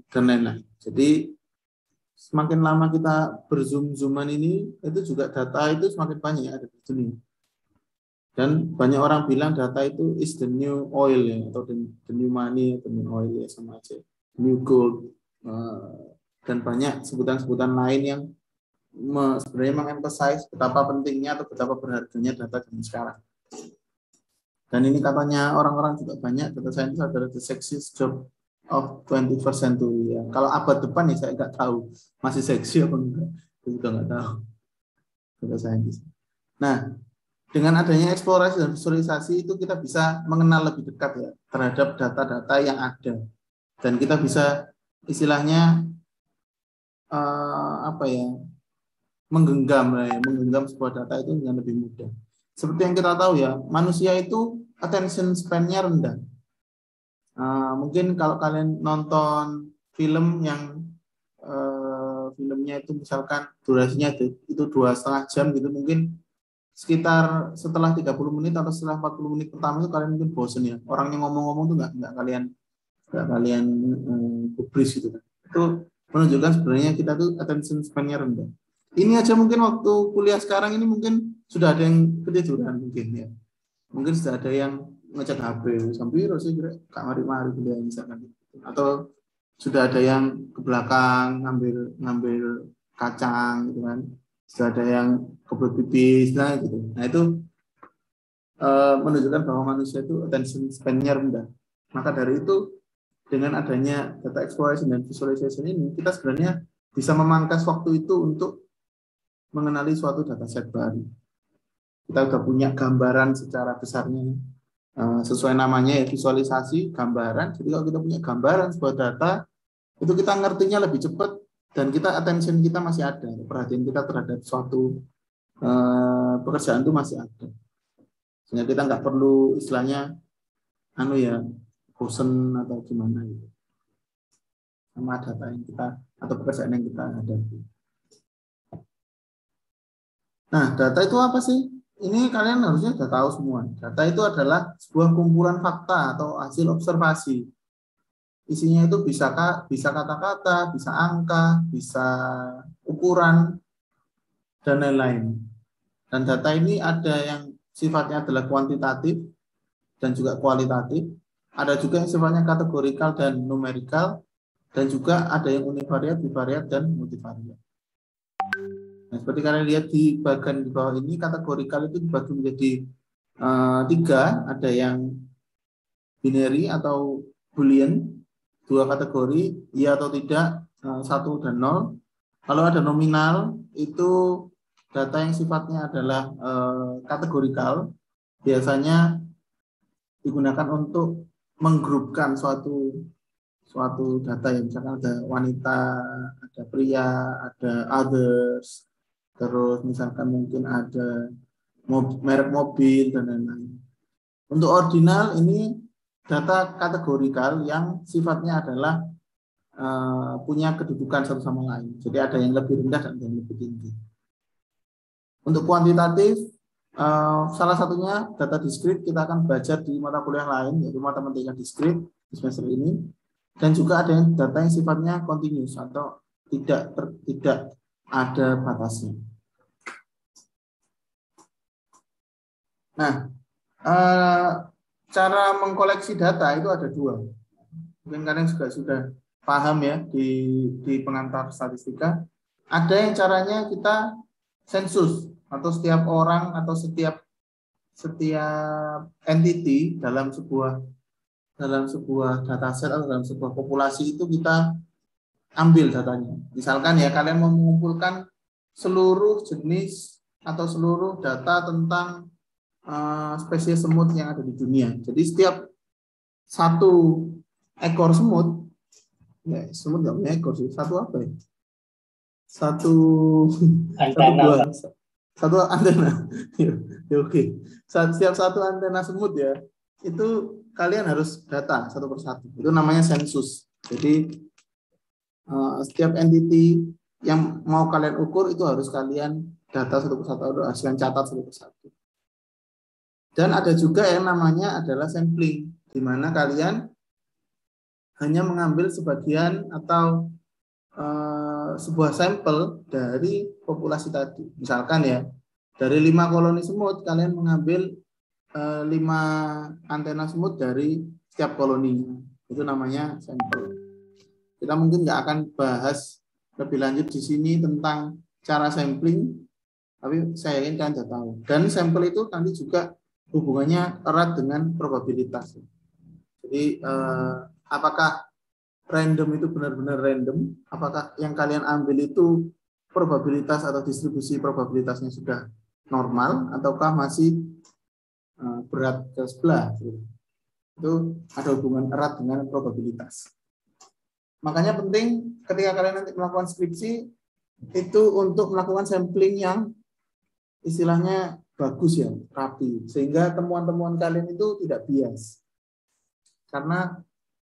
dan lain-lain. Jadi semakin lama kita berzoom-zooman ini, itu juga data itu semakin banyak ada di dunia. Dan banyak orang bilang data itu is the new oil ya, atau the new money, the new oil ya, sama aja, new gold, dan banyak sebutan-sebutan lain yang sebenarnya mengemphasize betapa pentingnya atau betapa berharganya data zaman sekarang. Dan ini katanya orang-orang juga banyak, data science adalah the sexiest job of 21st century. Ya. Kalau abad depan ya saya nggak tahu masih seksi apa enggak, saya juga nggak tahu data scientist. Nah, dengan adanya eksplorasi dan visualisasi itu kita bisa mengenal lebih dekat ya terhadap data-data yang ada, dan kita bisa istilahnya menggenggam sebuah data itu dengan lebih mudah. Seperti yang kita tahu ya, manusia itu attention span-nya rendah. Mungkin kalau kalian nonton film yang filmnya itu misalkan durasinya itu 2,5 jam gitu, mungkin sekitar setelah 30 menit atau setelah 40 menit pertama itu kalian mungkin bosen ya. Orangnya ngomong-ngomong tuh nggak kalian gubris gitu kan. Itu menunjukkan sebenarnya kita tuh attention span-nya rendah. Ini aja mungkin waktu kuliah sekarang ini mungkin sudah ada yang ketiduran mungkin ya. Mungkin sudah ada yang ngecek HP sampai sih kira kamari kuliah misalkan. Atau sudah ada yang ke belakang ngambil kacang gitu kan. Sudah ada yang kebelet pipis gitu. Nah itu menunjukkan bahwa manusia itu attention span-nya rendah. Maka dari itu dengan adanya data exploration dan visualization ini kita sebenarnya bisa memangkas waktu itu untuk mengenali suatu dataset baru. Kita sudah punya gambaran secara besarnya, sesuai namanya ya visualisasi, gambaran. Jadi kalau kita punya gambaran sebuah data, itu kita ngertinya lebih cepat dan kita attention kita masih ada, perhatian kita terhadap suatu pekerjaan itu masih ada. Sehingga kita nggak perlu istilahnya bosen atau gimana gitu sama data yang kita atau pekerjaan yang kita hadapi. Nah, data itu apa sih? Ini kalian harusnya sudah tahu semua. Data itu adalah sebuah kumpulan fakta atau hasil observasi. Isinya itu bisa kata-kata, bisa angka, bisa ukuran, dan lain-lain. Dan data ini ada yang sifatnya adalah kuantitatif dan juga kualitatif. Ada juga yang sifatnya kategorikal dan numerikal. Dan juga ada yang univariat, bivariat, dan multivariat. Nah, seperti kalian lihat di bagian di bawah ini, kategorikal itu dibagi menjadi 3. Ada yang binary atau boolean, 2 kategori, iya atau tidak, 1 dan 0. Kalau ada nominal, itu data yang sifatnya adalah kategorikal, biasanya digunakan untuk menggrupkan suatu data yang misalkan ada wanita, ada pria, ada others, terus misalkan mungkin ada merek mobil, dan lain-lain. Untuk ordinal ini data kategorikal yang sifatnya adalah punya kedudukan satu sama lain. Jadi ada yang lebih rendah dan ada yang lebih tinggi. Untuk kuantitatif, salah satunya data diskrit kita akan belajar di mata kuliah lain, yaitu matematika diskrit di semester ini. Dan juga ada yang data yang sifatnya continuous atau tidak ada batasnya. Nah, cara mengkoleksi data itu ada dua. Mungkin kalian juga sudah paham ya di pengantar statistika. Ada yang caranya kita sensus atau setiap orang atau setiap entity dalam sebuah dataset atau dalam sebuah populasi itu kita ambil datanya. Misalkan ya kalian mau mengumpulkan seluruh jenis atau seluruh data tentang spesies semut yang ada di dunia. Jadi setiap satu ekor semut, ya semut nggak punya ekor sih, satu apa ya? Satu Antena. Satu antena. Ya, oke. Setiap satu antena semut ya, itu kalian harus data satu persatu. Itu namanya sensus. Jadi setiap entity yang mau kalian ukur itu harus kalian data satu persatu, harus kalian catat satu persatu. Dan ada juga yang namanya adalah sampling, di mana kalian hanya mengambil sebagian atau sebuah sampel dari populasi tadi. Misalkan ya, dari 5 koloni semut, kalian mengambil 5 antena semut dari setiap koloni. Itu namanya sampel. Kita mungkin nggak akan bahas lebih lanjut di sini tentang cara sampling, tapi saya yakin kalian sudah tahu. Dan sampel itu nanti juga hubungannya erat dengan probabilitas. Jadi apakah random itu benar-benar random? Apakah yang kalian ambil itu probabilitas atau distribusi probabilitasnya sudah normal ataukah masih berat ke sebelah? Itu ada hubungan erat dengan probabilitas. Makanya penting ketika kalian nanti melakukan skripsi itu untuk melakukan sampling yang istilahnya bagus ya, rapi, sehingga temuan-temuan kalian itu tidak bias. Karena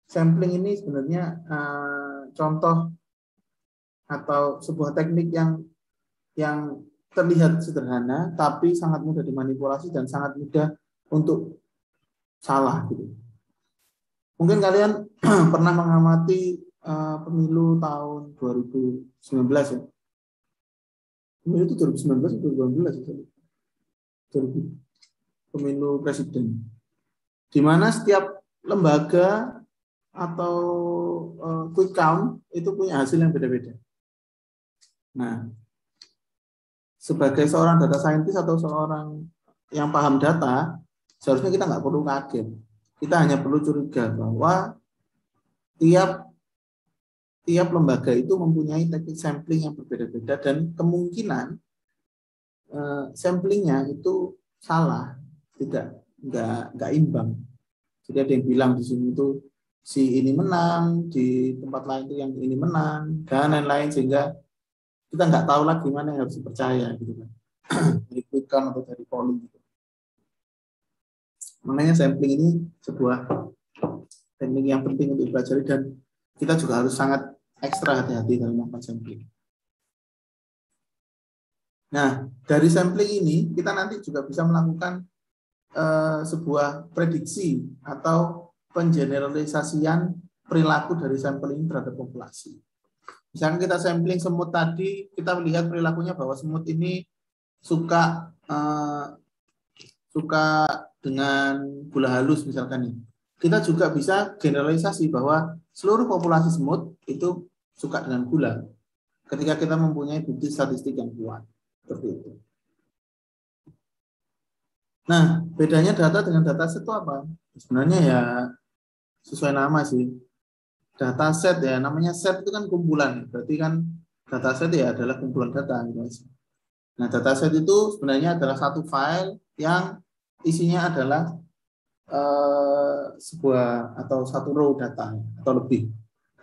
sampling ini sebenarnya contoh atau sebuah teknik yang terlihat sederhana, tapi sangat mudah dimanipulasi dan sangat mudah untuk salah. Gitu. Mungkin kalian pernah mengamati pemilu tahun 2019 ya. Pemilu itu 2019 atau 2018 ya? Pemilu presiden. Di mana setiap lembaga atau quick count itu punya hasil yang beda-beda. Nah, sebagai seorang data scientist atau seorang yang paham data, seharusnya kita nggak perlu kaget. Kita hanya perlu curiga bahwa tiap lembaga itu mempunyai teknik sampling yang berbeda-beda dan kemungkinan samplingnya itu salah, nggak imbang. Jadi ada yang bilang di sini itu si ini menang, di tempat lain itu yang ini menang, dan lain-lain, sehingga kita nggak tahu lagi mana yang harus dipercaya gitu kan. Dari quick count atau dari polling gitu. Makanya sampling ini sebuah teknik yang penting untuk dipelajari dan kita juga harus sangat ekstra hati-hati dalam melakukan sampling. Nah, dari sampling ini kita nanti juga bisa melakukan sebuah prediksi atau pengeneralisasian perilaku dari sampling terhadap populasi. Misalnya kita sampling semut tadi, kita melihat perilakunya bahwa semut ini suka dengan gula halus misalkan nih. Kita juga bisa generalisasi bahwa seluruh populasi semut itu suka dengan gula. Ketika kita mempunyai bukti statistik yang kuat, seperti itu. Nah, bedanya data dengan dataset itu apa? Sebenarnya ya sesuai nama sih. Dataset ya, namanya set itu kan kumpulan. Berarti kan dataset ya adalah kumpulan data. Nah, dataset itu sebenarnya adalah satu file yang isinya adalah sebuah atau satu row data atau lebih.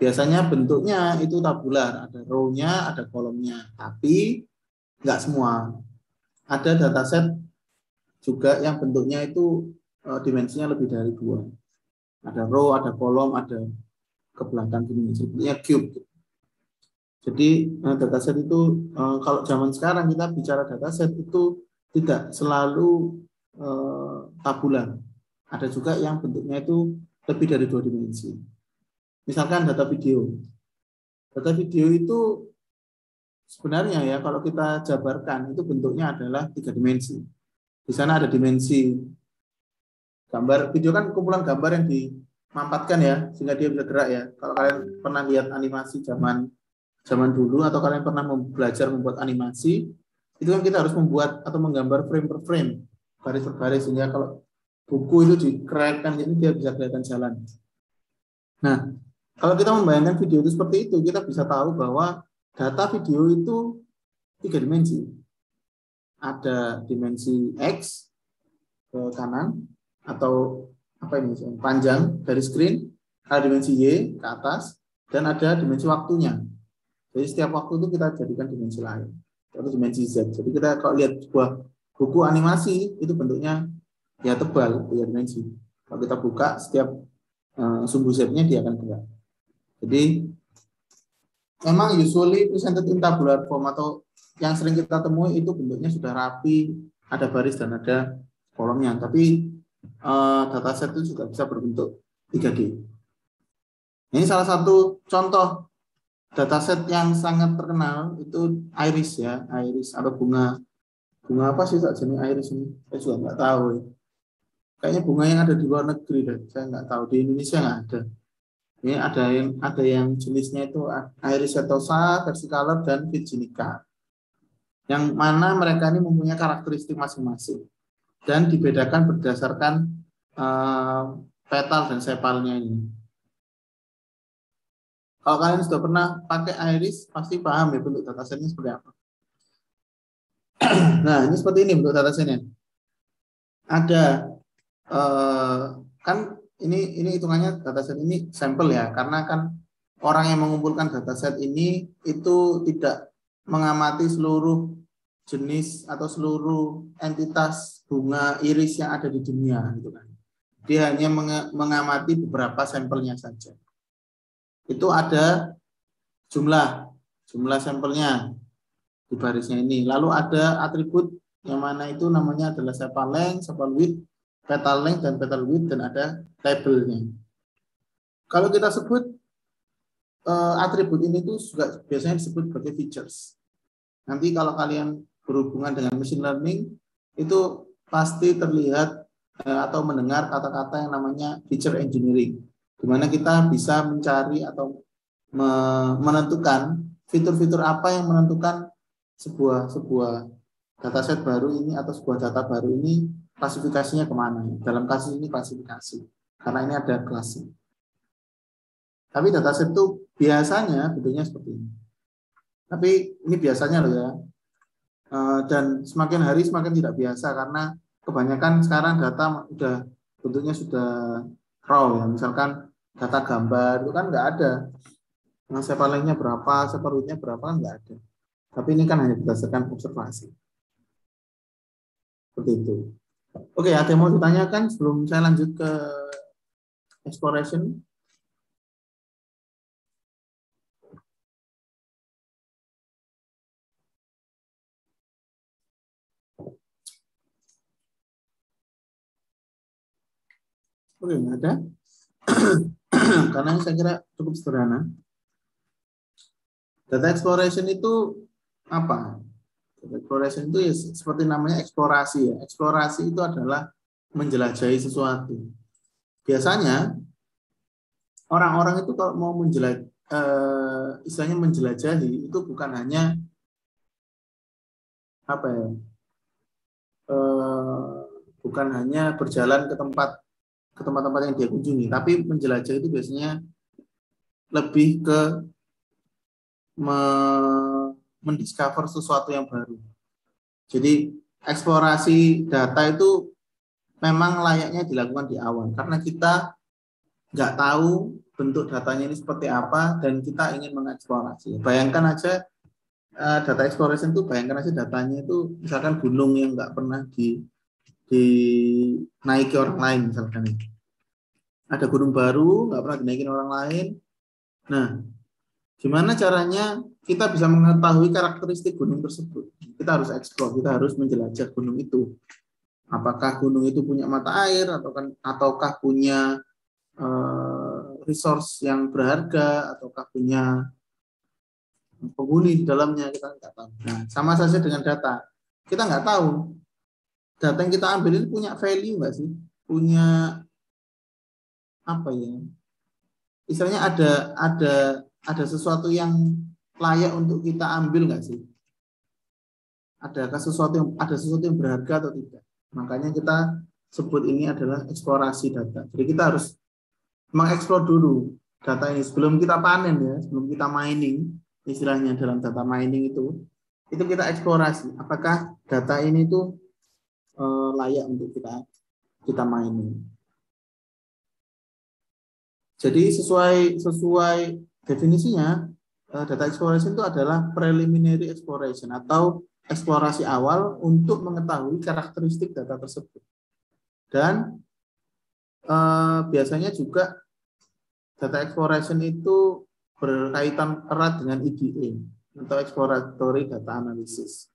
Biasanya bentuknya itu tabular, ada row-nya, ada kolomnya. Tapi nggak semua. Ada dataset juga yang bentuknya itu dimensinya lebih dari 2. Ada row, ada kolom, ada ke belakang gini, sebetulnya cube. Jadi dataset itu kalau zaman sekarang kita bicara dataset itu tidak selalu tabular. Ada juga yang bentuknya itu lebih dari 2 dimensi. Misalkan data video. Data video itu sebenarnya ya kalau kita jabarkan itu bentuknya adalah 3 dimensi. Di sana ada dimensi gambar, video kan kumpulan gambar yang dimampatkan ya, sehingga dia bisa gerak ya. Kalau kalian pernah lihat animasi zaman dulu atau kalian pernah belajar membuat animasi, itu kan kita harus membuat atau menggambar frame per frame, baris per baris, sehingga kalau buku itu dikerekkan jadi dia bisa kelihatan jalan. Nah, kalau kita membayangkan video itu seperti itu, kita bisa tahu bahwa data video itu 3 dimensi. Ada dimensi X ke kanan atau apa ini panjang dari screen, ada dimensi Y ke atas, dan ada dimensi waktunya. Jadi setiap waktu itu kita jadikan dimensi lain atau dimensi Z. Jadi kita kalau lihat sebuah buku animasi itu bentuknya ya tebal 3 dimensi. Kalau kita buka setiap sumbu Z-nya dia akan gerak. Jadi memang usually presented in tabular form atau yang sering kita temui itu bentuknya sudah rapi, ada baris dan ada kolomnya. Tapi dataset itu juga bisa berbentuk 3D. Ini salah satu contoh dataset yang sangat terkenal itu iris ya, iris atau bunga apa sih jenis iris ini? Saya juga nggak tahu. Kayaknya bunga yang ada di luar negeri deh. Saya nggak tahu, di Indonesia nggak ada. Ini ada yang jenisnya itu iris setosa, versicolor, dan virginica. Yang mana mereka ini mempunyai karakteristik masing-masing dan dibedakan berdasarkan petal dan sepalnya ini. Kalau kalian sudah pernah pakai iris, pasti paham ya bentuk datasetnya seperti apa. Nah, ini seperti ini bentuk datasetnya. Ada kan ini hitungannya dataset ini sampel ya, karena kan orang yang mengumpulkan dataset ini itu tidak mengamati seluruh jenis atau seluruh entitas bunga iris yang ada di dunia gitu kan. Dia hanya mengamati beberapa sampelnya saja. Itu ada jumlah sampelnya di barisnya ini. Lalu ada atribut yang mana itu namanya adalah sepal length, sepal width, petal length, dan petal width, dan ada labelnya. Kalau kita sebut atribut ini tuh juga biasanya disebut sebagai features. Nanti kalau kalian berhubungan dengan machine learning itu pasti terlihat atau mendengar kata-kata yang namanya feature engineering, di mana kita bisa mencari atau menentukan fitur-fitur apa yang menentukan sebuah dataset baru ini atau sebuah data baru ini klasifikasinya kemana. Dalam kasus ini klasifikasi, karena ini ada kelasnya. Tapi dataset itu biasanya bentuknya seperti ini. Tapi ini biasanya loh ya. Dan semakin hari semakin tidak biasa karena kebanyakan sekarang data bentuknya sudah raw ya. Misalkan data gambar itu kan nggak ada. Sepalnya berapa, separuhnya berapa kan nggak ada. Tapi ini kan hanya berdasarkan observasi. Seperti itu. Oke, ada yang mau ditanyakan sebelum saya lanjut ke exploration? Oke, nggak ada. Karena saya kira cukup sederhana. Data exploration itu apa? Data exploration itu ya seperti namanya eksplorasi ya. Eksplorasi itu adalah menjelajahi sesuatu. Biasanya orang-orang itu kalau mau istilahnya menjelajahi itu bukan hanya apa ya? Bukan hanya berjalan ke tempat-tempat yang dia kunjungi, tapi menjelajah itu biasanya lebih ke mendiscover sesuatu yang baru. Jadi eksplorasi data itu memang layaknya dilakukan di awal karena kita nggak tahu bentuk datanya ini seperti apa dan kita ingin mengeksplorasi. Bayangkan aja data exploration itu, bayangkan aja datanya itu misalkan gunung yang nggak pernah dinaiki orang lain misalkan. Ada gunung baru, nggak pernah dinaikin orang lain. Nah, gimana caranya kita bisa mengetahui karakteristik gunung tersebut? Kita harus eksplor, kita harus menjelajah gunung itu. Apakah gunung itu punya mata air, ataukah punya resource yang berharga, ataukah punya penghuni di dalamnya, kita nggak tahu. Nah, sama saja dengan data. Kita nggak tahu data yang kita ambil ini punya value nggak sih? Punya apa ya? Istilahnya ada sesuatu yang layak untuk kita ambil nggak sih? Ada sesuatu yang berharga atau tidak? Makanya kita sebut ini adalah eksplorasi data. Jadi kita harus mengeksplor dulu data ini sebelum kita panen ya, sebelum kita mining, istilahnya dalam data mining itu kita eksplorasi. Apakah data ini tuh layak untuk kita mining? Jadi sesuai definisinya, data exploration itu adalah preliminary exploration atau eksplorasi awal untuk mengetahui karakteristik data tersebut. Dan biasanya juga data exploration itu berkaitan erat dengan EDA atau exploratory data analysis.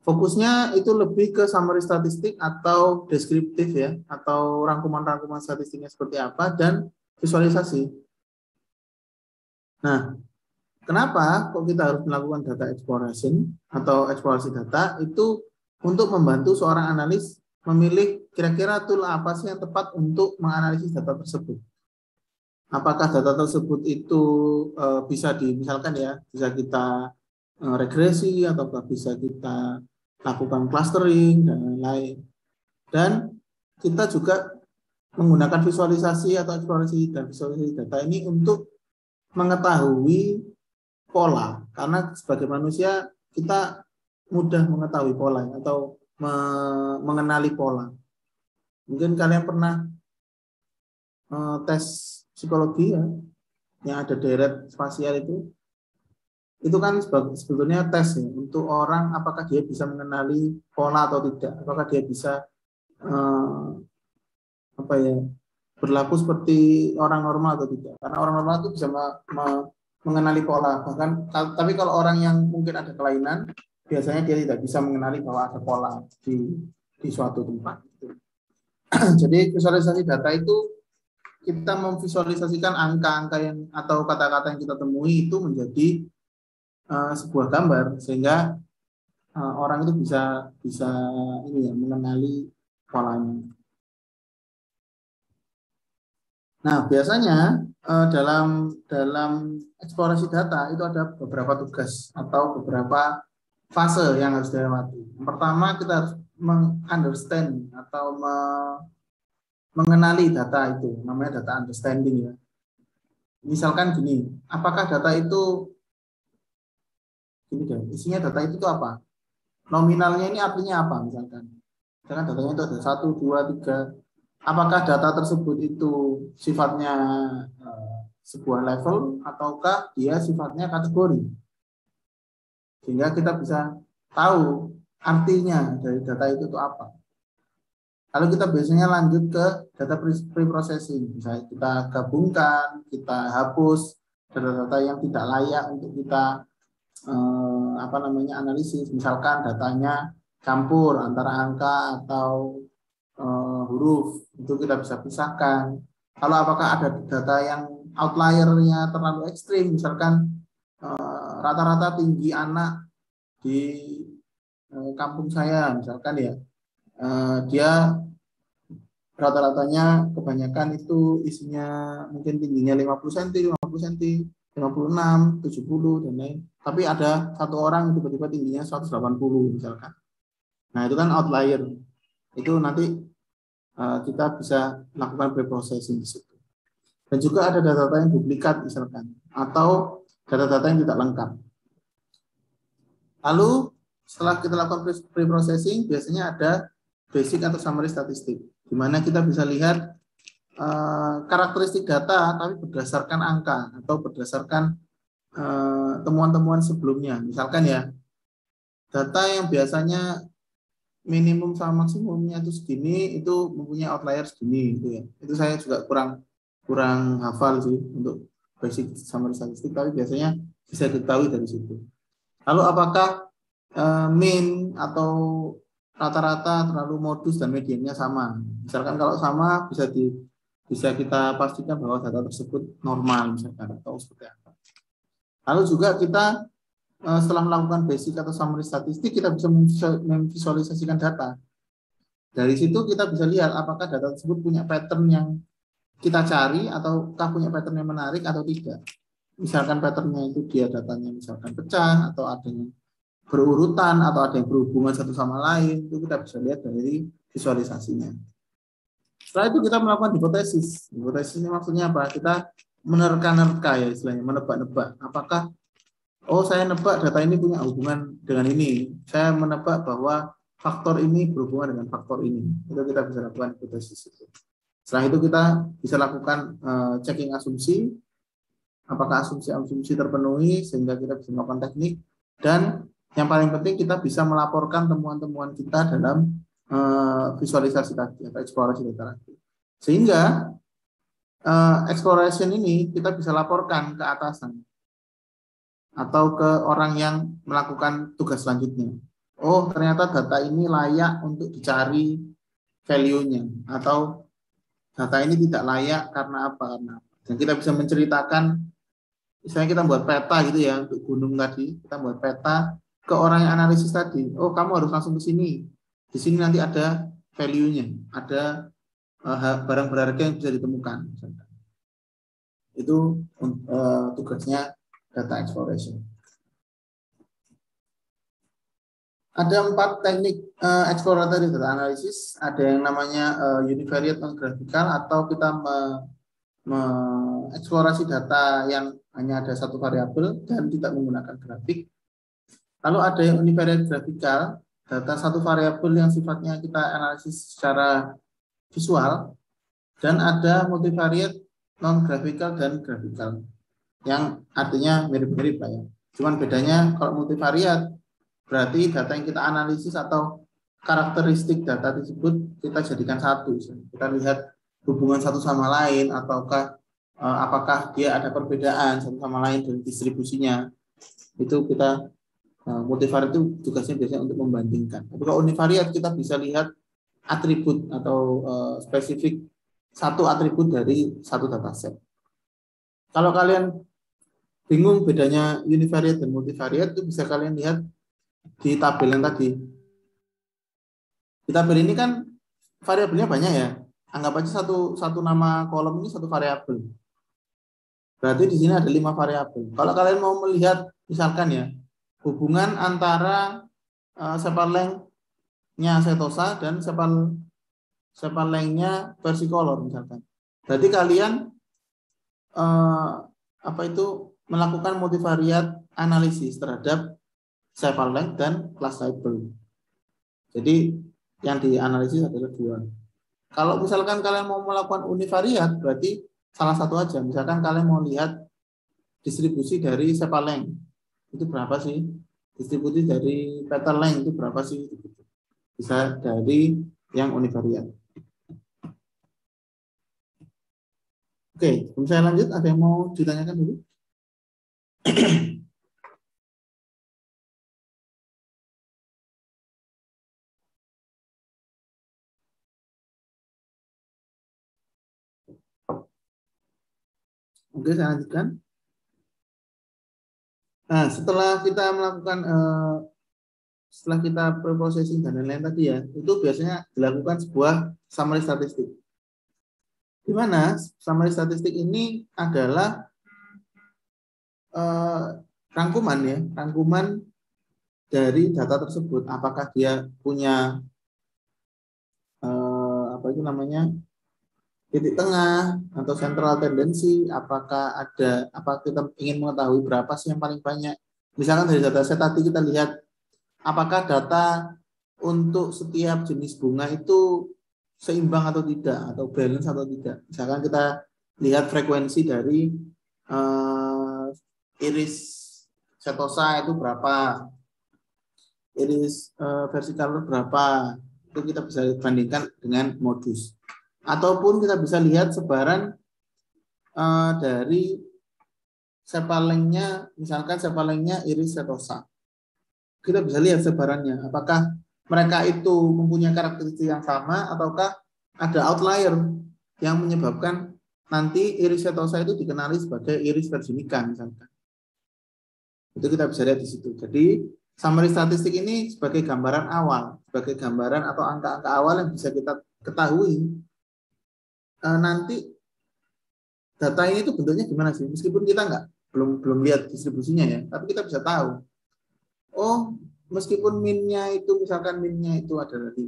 Fokusnya itu lebih ke summary statistik atau deskriptif ya, atau rangkuman-rangkuman statistiknya seperti apa, dan visualisasi. Nah, kenapa kok kita harus melakukan data exploration atau eksplorasi data? Itu untuk membantu seorang analis memilih kira-kira tool apa sih yang tepat untuk menganalisis data tersebut. Apakah data tersebut itu bisa misalkan ya, bisa kita regresi, ataukah bisa kita lakukan clustering dan lain-lain. Dan kita juga menggunakan visualisasi atau eksplorasi dan visualisasi data ini untuk mengetahui pola, karena sebagai manusia kita mudah mengetahui pola atau mengenali pola. Mungkin kalian pernah tes psikologi ya, yang ada deret spasial itu kan sebetulnya tes ya, untuk orang apakah dia bisa mengenali pola atau tidak, apakah dia bisa berlaku seperti orang normal atau tidak. Karena orang normal itu bisa mengenali pola, bahkan tapi kalau orang yang mungkin ada kelainan, biasanya dia tidak bisa mengenali bahwa ada pola di suatu tempat. Jadi visualisasi data itu kita memvisualisasikan angka-angka yang atau kata-kata yang kita temui itu menjadi sebuah gambar, sehingga orang itu bisa ini ya, mengenali polanya. Nah, biasanya dalam eksplorasi data itu ada beberapa tugas atau beberapa fase yang harus dilewati. Yang pertama, kita harus mengunderstand atau mengenali data itu, namanya data understanding ya. Misalkan gini, apakah data itu isinya data itu apa? Nominalnya ini artinya apa misalkan? Misalkan datanya itu ada 1, 2, 3. Apakah data tersebut itu sifatnya sebuah level ataukah dia sifatnya kategori? Sehingga kita bisa tahu artinya dari data itu apa. Lalu kita biasanya lanjut ke data pre-processing. Misalnya kita gabungkan, kita hapus data-data yang tidak layak untuk kita analisis. Misalkan datanya campur antara angka atau huruf, itu kita bisa pisahkan. Kalau apakah ada data yang outlier-nya terlalu ekstrim, misalkan rata-rata tinggi anak di kampung saya, misalkan ya, dia rata-ratanya kebanyakan itu isinya mungkin tingginya 50 cm, 50 cm, 56, 70 dan lain. Tapi ada satu orang tiba-tiba tingginya 180 misalkan. Nah, itu kan outlier. Itu nanti kita bisa lakukan pre-processing di situ. Dan juga ada data-data yang duplikat misalkan, atau data-data yang tidak lengkap. Lalu setelah kita lakukan pre-processing, biasanya ada basic atau summary statistik, di mana kita bisa lihat karakteristik data tapi berdasarkan angka atau berdasarkan temuan-temuan sebelumnya. Misalkan ya, data yang biasanya minimum sama maksimumnya itu segini, itu mempunyai outlier segini gitu ya. Itu saya juga kurang hafal sih untuk basic summary statistik, tapi biasanya bisa diketahui dari situ. Lalu apakah mean atau rata-rata terlalu modus dan mediannya sama? Misalkan kalau sama bisa kita pastikan bahwa data tersebut normal misalkan atau seperti apa. Lalu juga kita setelah melakukan basic atau summary statistik, kita bisa memvisualisasikan data. Dari situ kita bisa lihat apakah data tersebut punya pattern yang kita cari ataukah punya pattern yang menarik atau tidak. Misalkan patternnya itu dia datanya misalkan pecah atau ada yang berurutan atau ada yang berhubungan satu sama lain, itu kita bisa lihat dari visualisasinya. Setelah itu kita melakukan hipotesis. Hipotesis ini maksudnya apa? Kita menerka-nerka ya istilahnya, menebak-nebak. Apakah saya nebak data ini punya hubungan dengan ini. Saya menebak bahwa faktor ini berhubungan dengan faktor ini. Itu kita bisa lakukan hipotesis itu. Setelah itu kita bisa lakukan checking asumsi. Apakah asumsi-asumsi terpenuhi sehingga kita bisa melakukan teknik. Dan yang paling penting kita bisa melaporkan temuan-temuan kita dalam visualisasi tadi atau eksplorasi data tadi. Sehingga exploration ini kita bisa laporkan ke atasan atau ke orang yang melakukan tugas selanjutnya. Oh, ternyata data ini layak untuk dicari value-nya, atau data ini tidak layak karena apa? Dan kita bisa menceritakan, misalnya kita buat peta gitu ya untuk gunung tadi, kita buat peta ke orang yang analisis tadi. Oh, kamu harus langsung ke sini. Di sini nanti ada value-nya, ada barang berharga yang bisa ditemukan. Itu tugasnya data exploration. Ada 4 teknik exploratory data analysis. Ada yang namanya univariate non-graphical, atau kita mengeksplorasi data yang hanya ada satu variabel dan tidak menggunakan grafik. Lalu ada yang univariate graphical, data satu variabel yang sifatnya kita analisis secara visual, dan ada multivariate non-graphical dan graphical, yang artinya mirip-mirip lah ya. Cuman bedanya kalau multivariate berarti data yang kita analisis atau karakteristik data tersebut kita jadikan satu. Kita lihat hubungan satu sama lain, ataukah apakah dia ada perbedaan satu sama lain dari distribusinya. Itu kita multivariate itu tugasnya biasanya untuk membandingkan. Tapi kalau univariate kita bisa lihat atribut atau spesifik satu atribut dari satu dataset. Kalau kalian bingung bedanya univariate dan multivariate, itu bisa kalian lihat di tabel yang tadi. Di tabel ini kan variabelnya banyak ya. Anggap aja satu nama kolom ini satu variabel. Berarti di sini ada 5 variabel. Kalau kalian mau melihat misalkan ya hubungan antara sepal length-nya setosa dan sepal length-nya versicolor misalkan. Berarti kalian melakukan multivariate analisis terhadap sepal length dan class label. Jadi yang dianalisis adalah 2. Kalau misalkan kalian mau melakukan univariate, berarti salah satu aja. Misalkan kalian mau lihat distribusi dari sepal length, itu berapa sih? Distribusi dari petal length itu berapa sih? Bisa dari yang univariate. Oke, sebelum saya lanjut, ada yang mau ditanyakan dulu? Oke, saya lanjutkan. Nah, setelah kita melakukan setelah kita preprocessing dan lain-lain tadi ya, itu biasanya dilakukan sebuah summary statistik. Di mana summary statistik ini adalah rangkuman dari data tersebut. Apakah dia punya titik tengah atau central tendency, apakah kita ingin mengetahui berapa sih yang paling banyak. Misalkan dari data set tadi kita lihat apakah data untuk setiap jenis bunga itu seimbang atau tidak, atau balance atau tidak. Misalkan kita lihat frekuensi dari iris setosa itu berapa, iris vertikal berapa, itu kita bisa bandingkan dengan modus. Ataupun kita bisa lihat sebaran dari sepalengnya, misalkan sepalengnya iris setosa. Kita bisa lihat sebarannya, apakah mereka itu mempunyai karakteristik yang sama ataukah ada outlier yang menyebabkan nanti iris setosa itu dikenali sebagai iris virginica misalkan. Itu kita bisa lihat di situ. Jadi summary statistik ini sebagai gambaran awal, sebagai gambaran atau angka-angka awal yang bisa kita ketahui nanti data ini tuh bentuknya gimana sih, meskipun kita belum lihat distribusinya ya, tapi kita bisa tahu. Oh, meskipun minnya itu misalkan minnya itu adalah 5,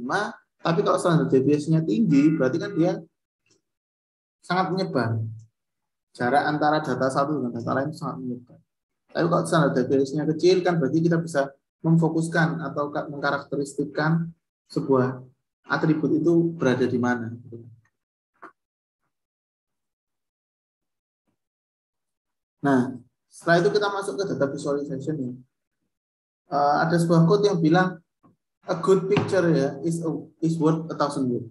tapi kalau standar deviasinya tinggi, berarti kan dia sangat menyebar. Jarak antara data satu dengan data lain sangat menyebar. Tapi kalau standar deviasinya kecil, kan berarti kita bisa memfokuskan atau mengkarakteristikkan sebuah atribut itu berada di mana. Nah, setelah itu kita masuk ke data visualization ya. Ada sebuah quote yang bilang a good picture ya is worth 1,000 words.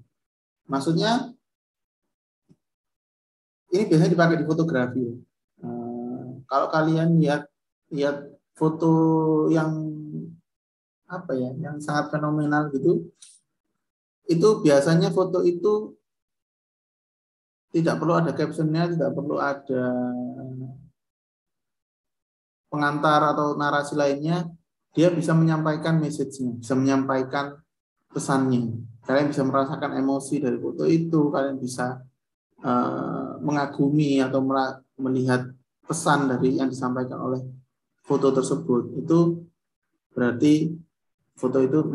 Maksudnya ini biasanya dipakai di fotografi. Kalau kalian lihat foto yang apa ya, yang sangat fenomenal gitu, itu biasanya foto itu tidak perlu ada captionnya, tidak perlu ada pengantar atau narasi lainnya. Dia bisa menyampaikan message-nya, bisa menyampaikan pesannya. Kalian bisa merasakan emosi dari foto itu, kalian bisa mengagumi atau melihat pesan dari yang disampaikan oleh foto tersebut. Itu berarti foto itu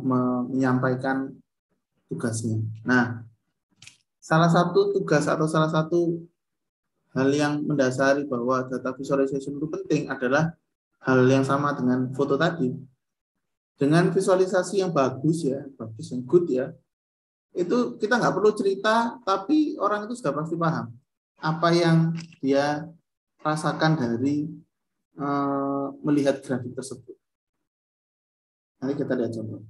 menyampaikan tugasnya. Nah, salah satu tugas atau salah satu hal yang mendasari bahwa data visualization itu penting adalah hal yang sama dengan foto tadi. Dengan visualisasi yang bagus ya, bagus yang good ya, itu kita nggak perlu cerita, tapi orang itu sudah pasti paham apa yang dia rasakan dari melihat grafik tersebut. Nanti kita lihat contoh.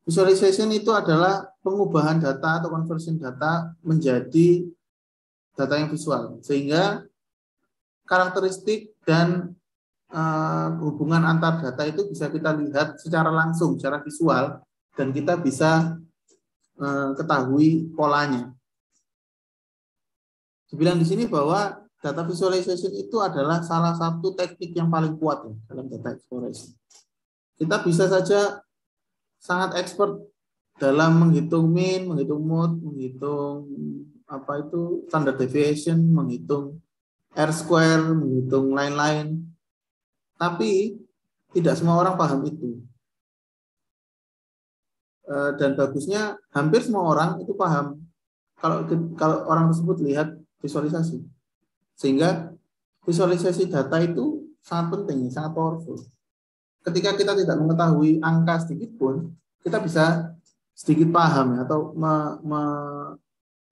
Visualization itu adalah pengubahan data atau conversion data menjadi data yang visual, sehingga karakteristik dan hubungan antar data itu bisa kita lihat secara langsung, secara visual, dan kita bisa ketahui polanya. Dibilang di sini bahwa data visualization itu adalah salah satu teknik yang paling kuat ya, dalam data exploration. Kita bisa saja sangat expert dalam menghitung mean, menghitung mode, menghitung apa itu standard deviation, menghitung R-square, menghitung lain-lain. Tapi tidak semua orang paham itu. Dan bagusnya hampir semua orang itu paham kalau orang tersebut lihat visualisasi. Sehingga visualisasi data itu sangat penting, sangat powerful. Ketika kita tidak mengetahui angka sedikit pun, kita bisa sedikit paham atau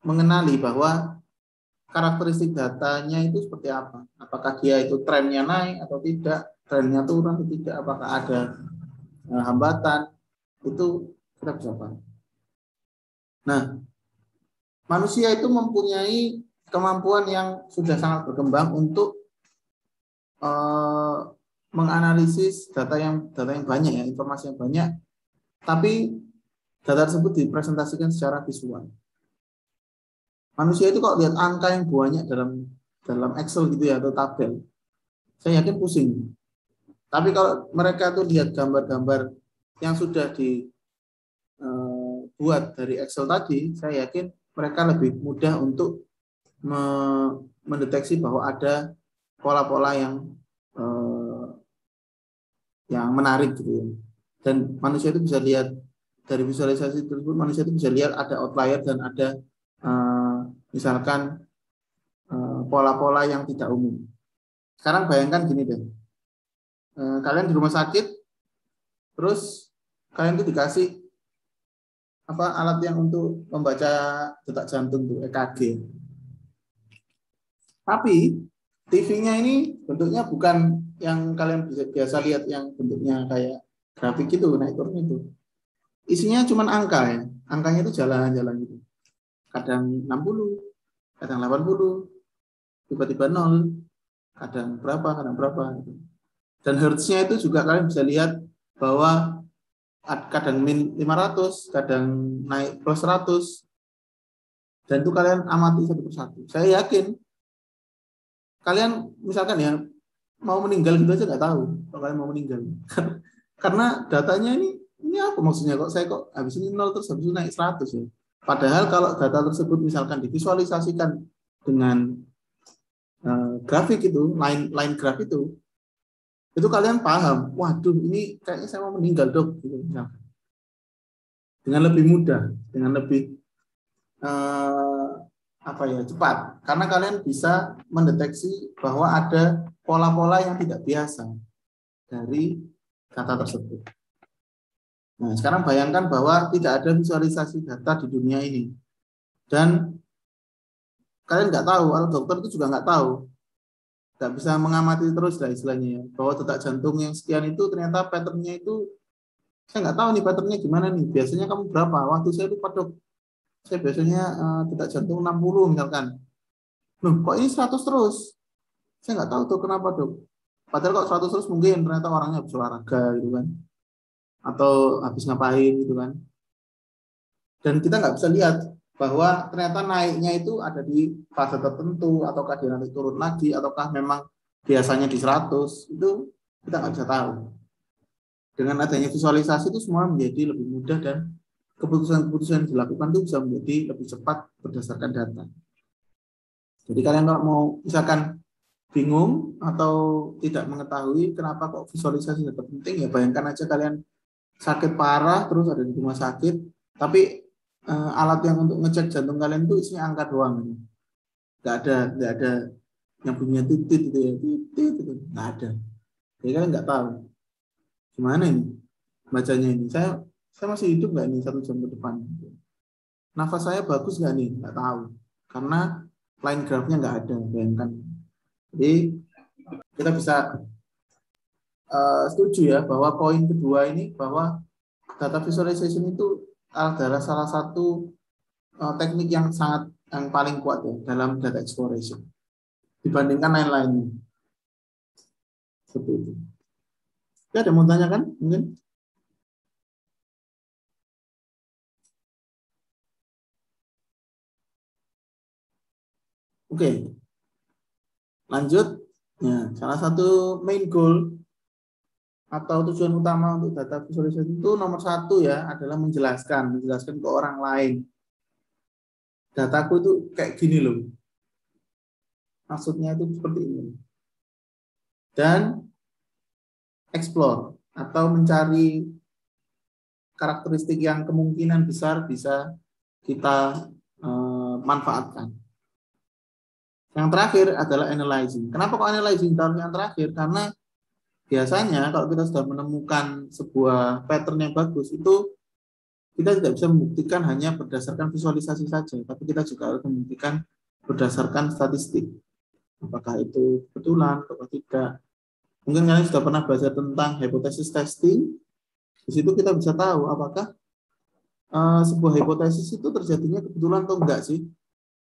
mengenali bahwa karakteristik datanya itu seperti apa. Apakah dia itu trennya naik atau tidak, trennya turun atau tidak, apakah ada hambatan, itu kita bisa paham. Nah, manusia itu mempunyai kemampuan yang sudah sangat berkembang untuk menganalisis data yang banyak ya, informasi yang banyak, tapi data tersebut dipresentasikan secara visual. Manusia itu kalau lihat angka yang banyak dalam Excel gitu ya, atau tabel, saya yakin pusing. Tapi kalau mereka tuh lihat gambar-gambar yang sudah dibuat dari Excel tadi, saya yakin mereka lebih mudah untuk mendeteksi bahwa ada pola-pola yang menarik gitu ya. Dan manusia itu bisa lihat dari visualisasi tersebut, manusia itu bisa lihat ada outlier dan ada misalkan pola-pola yang tidak umum. Sekarang bayangkan gini deh, kalian di rumah sakit, terus kalian itu dikasih alat yang untuk membaca detak jantung tuh, EKG. Tapi TV-nya ini bentuknya bukan yang kalian biasa lihat yang bentuknya kayak grafik itu, naik turun itu. Isinya cuma angka ya. Angkanya itu jalan-jalan gitu. Kadang 60, kadang 80, tiba-tiba 0, kadang berapa gitu. Dan hertznya itu juga kalian bisa lihat bahwa kadang min 500, kadang naik plus 100. Dan itu kalian amati satu persatu. Saya yakin kalian misalkan ya mau meninggal gitu aja nggak tahu kalau kalian mau meninggal. Karena datanya ini apa maksudnya kok saya kok habis ini 0 terus habis ini naik 100 ya. Padahal kalau data tersebut misalkan divisualisasikan dengan grafik itu, line graf itu kalian paham, waduh ini kayaknya saya mau meninggal dok, gitu, misalkan. Dengan lebih mudah, dengan lebih cepat, karena kalian bisa mendeteksi bahwa ada pola-pola yang tidak biasa dari data tersebut. Nah, sekarang bayangkan bahwa tidak ada visualisasi data di dunia ini. Dan kalian nggak tahu, atau dokter itu juga nggak tahu. Nggak bisa mengamati terus lah istilahnya. Bahwa detak jantung yang sekian itu ternyata patternnya itu, saya nggak tahu nih patternnya gimana nih. Biasanya kamu berapa? Waktu saya lupa dok. Saya biasanya detak jantung 60 misalkan. Loh, kok ini 100 terus? Saya nggak tahu tuh kenapa dok. Padahal kok 100 terus mungkin ternyata orangnya habis olahraga gitu kan. Atau habis ngapain gitu kan. Dan kita nggak bisa lihat bahwa ternyata naiknya itu ada di fase tertentu, ataukah dia nanti turun lagi, ataukah memang biasanya di 100, itu kita nggak bisa tahu. Dengan adanya visualisasi itu semua menjadi lebih mudah dan keputusan-keputusan yang dilakukan itu bisa menjadi lebih cepat berdasarkan data. Jadi kalian kalau mau misalkan bingung atau tidak mengetahui kenapa kok visualisasi data penting, ya bayangkan aja kalian sakit parah terus ada di rumah sakit, tapi alat yang untuk ngecek jantung kalian itu isinya angka doang, nggak ada yang bunyinya titit itu ya, titit itu nggak ada. Jadi kalian nggak tahu gimana ini bacanya ini. Saya masih hidup nggak nih 1 jam ke depan? Nafas saya bagus nggak nih? Nggak tahu karena line grafnya nggak ada, bayangkan. Jadi kita bisa setuju ya bahwa poin kedua ini, bahwa data visualization itu adalah salah satu teknik yang paling kuat ya dalam data exploration dibandingkan lain-lainnya. Seperti itu. Ya, ada mau tanya kan mungkin? Oke. Lanjut. Ya, salah satu main goal atau tujuan utama untuk data visualization itu nomor 1 ya adalah menjelaskan ke orang lain. Dataku itu kayak gini loh. Maksudnya itu seperti ini. Dan explore atau mencari karakteristik yang kemungkinan besar bisa kita manfaatkan. Yang terakhir adalah analyzing. Kenapa kok analyzing taruh yang terakhir? Karena biasanya kalau kita sudah menemukan sebuah pattern yang bagus, itu kita tidak bisa membuktikan hanya berdasarkan visualisasi saja, tapi kita juga harus membuktikan berdasarkan statistik. Apakah itu kebetulan atau tidak. Mungkin kalian sudah pernah belajar tentang hypothesis testing. Di situ kita bisa tahu apakah sebuah hipotesis itu terjadinya kebetulan atau enggak sih.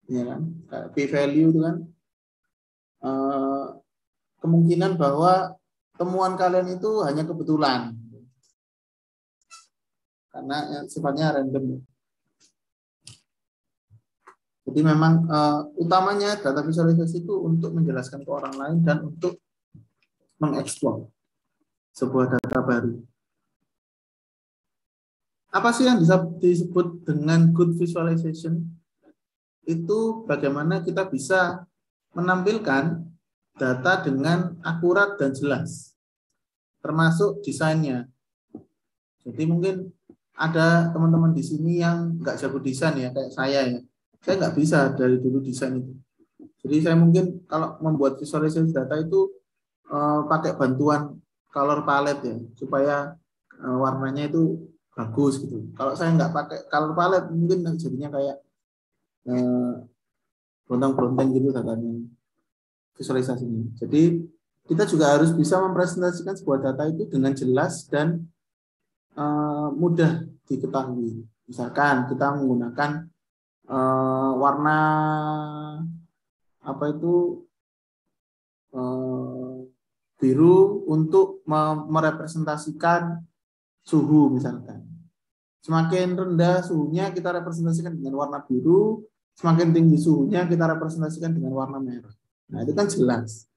Ya kan? P-value itu kan kemungkinan bahwa temuan kalian itu hanya kebetulan karena sifatnya random. Jadi memang utamanya data visualisasi itu untuk menjelaskan ke orang lain dan untuk mengeksplor sebuah data baru. Apa sih yang bisa disebut dengan good visualization? Itu bagaimana kita bisa menampilkan data dengan akurat dan jelas, termasuk desainnya. Jadi mungkin ada teman-teman di sini yang nggak jago desain ya, kayak saya ya. Saya nggak bisa dari dulu desain itu. Jadi saya mungkin kalau membuat visualisasi data itu pakai bantuan color palette ya, supaya warnanya itu bagus gitu. Kalau saya nggak pakai color palette, mungkin jadinya kayak berontang-berontang gitu datanya. visualisasinya. Jadi kita juga harus bisa mempresentasikan sebuah data itu dengan jelas dan mudah diketahui. Misalkan kita menggunakan warna apa itu biru untuk merepresentasikan suhu misalkan. Semakin rendah suhunya kita representasikan dengan warna biru, semakin tinggi suhunya kita representasikan dengan warna merah. Nah, itu kan jelas.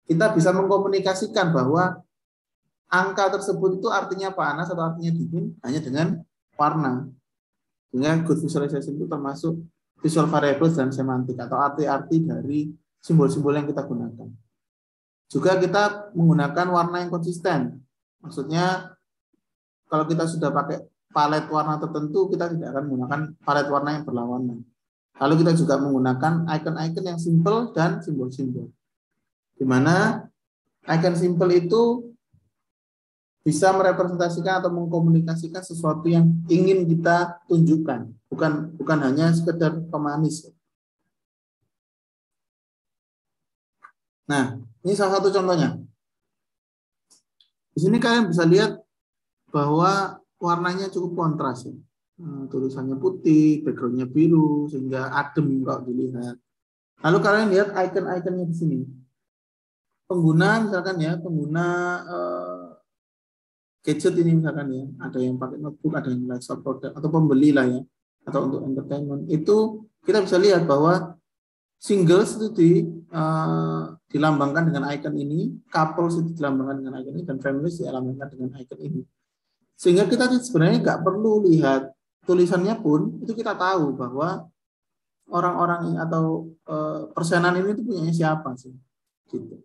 Kita bisa mengkomunikasikan bahwa angka tersebut itu artinya panas atau artinya dingin hanya dengan warna. Dengan good visualization itu termasuk visual variables dan semantik atau arti-arti dari simbol-simbol yang kita gunakan. Juga kita menggunakan warna yang konsisten. Maksudnya kalau kita sudah pakai palet warna tertentu, kita tidak akan menggunakan palet warna yang berlawanan. Lalu kita juga menggunakan icon-icon yang simple dan simbol-simbol. Di mana icon simple itu bisa merepresentasikan atau mengkomunikasikan sesuatu yang ingin kita tunjukkan, bukan hanya sekedar pemanis. Nah, ini salah satu contohnya. Di sini kalian bisa lihat bahwa warnanya cukup kontras ya. Tulisannya putih, backgroundnya biru, sehingga adem kalau dilihat. Lalu kalian lihat icon-iconnya di sini. Pengguna misalkan ya, pengguna gadget ini misalkan ya, ada yang pakai notebook, ada yang lifestyle product atau pembeli lah ya, atau untuk entertainment. Itu kita bisa lihat bahwa singles itu dilambangkan dengan icon ini, couples itu dilambangkan dengan icon ini, dan families dilambangkan dengan icon ini. Sehingga kita sebenarnya nggak perlu lihat tulisannya pun, itu kita tahu bahwa orang-orang atau persenan ini itu punyanya siapa sih. Gitu.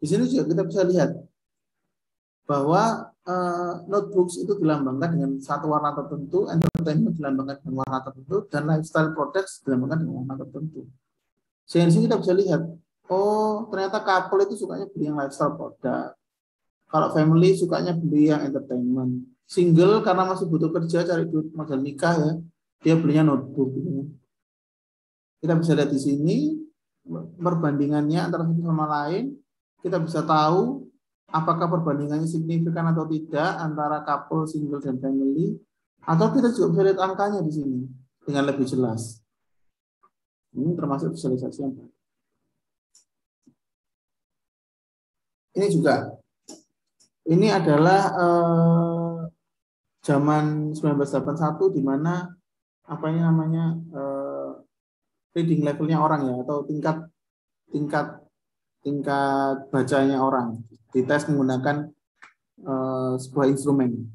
Di sini juga kita bisa lihat bahwa notebooks itu dilambangkan dengan satu warna tertentu, entertainment dilambangkan dengan warna tertentu, dan lifestyle products dilambangkan dengan warna tertentu. Sehingga di sini kita bisa lihat, oh ternyata couple itu sukanya beli yang lifestyle product. Kalau family sukanya beli yang entertainment. Single karena masih butuh kerja, cari duit modal nikah ya, dia belinya notebook. Gitu. Kita bisa lihat di sini perbandingannya antara satu sama lain. Kita bisa tahu apakah perbandingannya signifikan atau tidak antara couple, single, dan family. Atau kita juga bisa lihat angkanya di sini dengan lebih jelas. Ini termasuk visualisasi yang baik. Ini juga. Ini adalah zaman 1981 di mana apa ini namanya reading levelnya orang ya, atau tingkat bacanya orang dites menggunakan sebuah instrumen.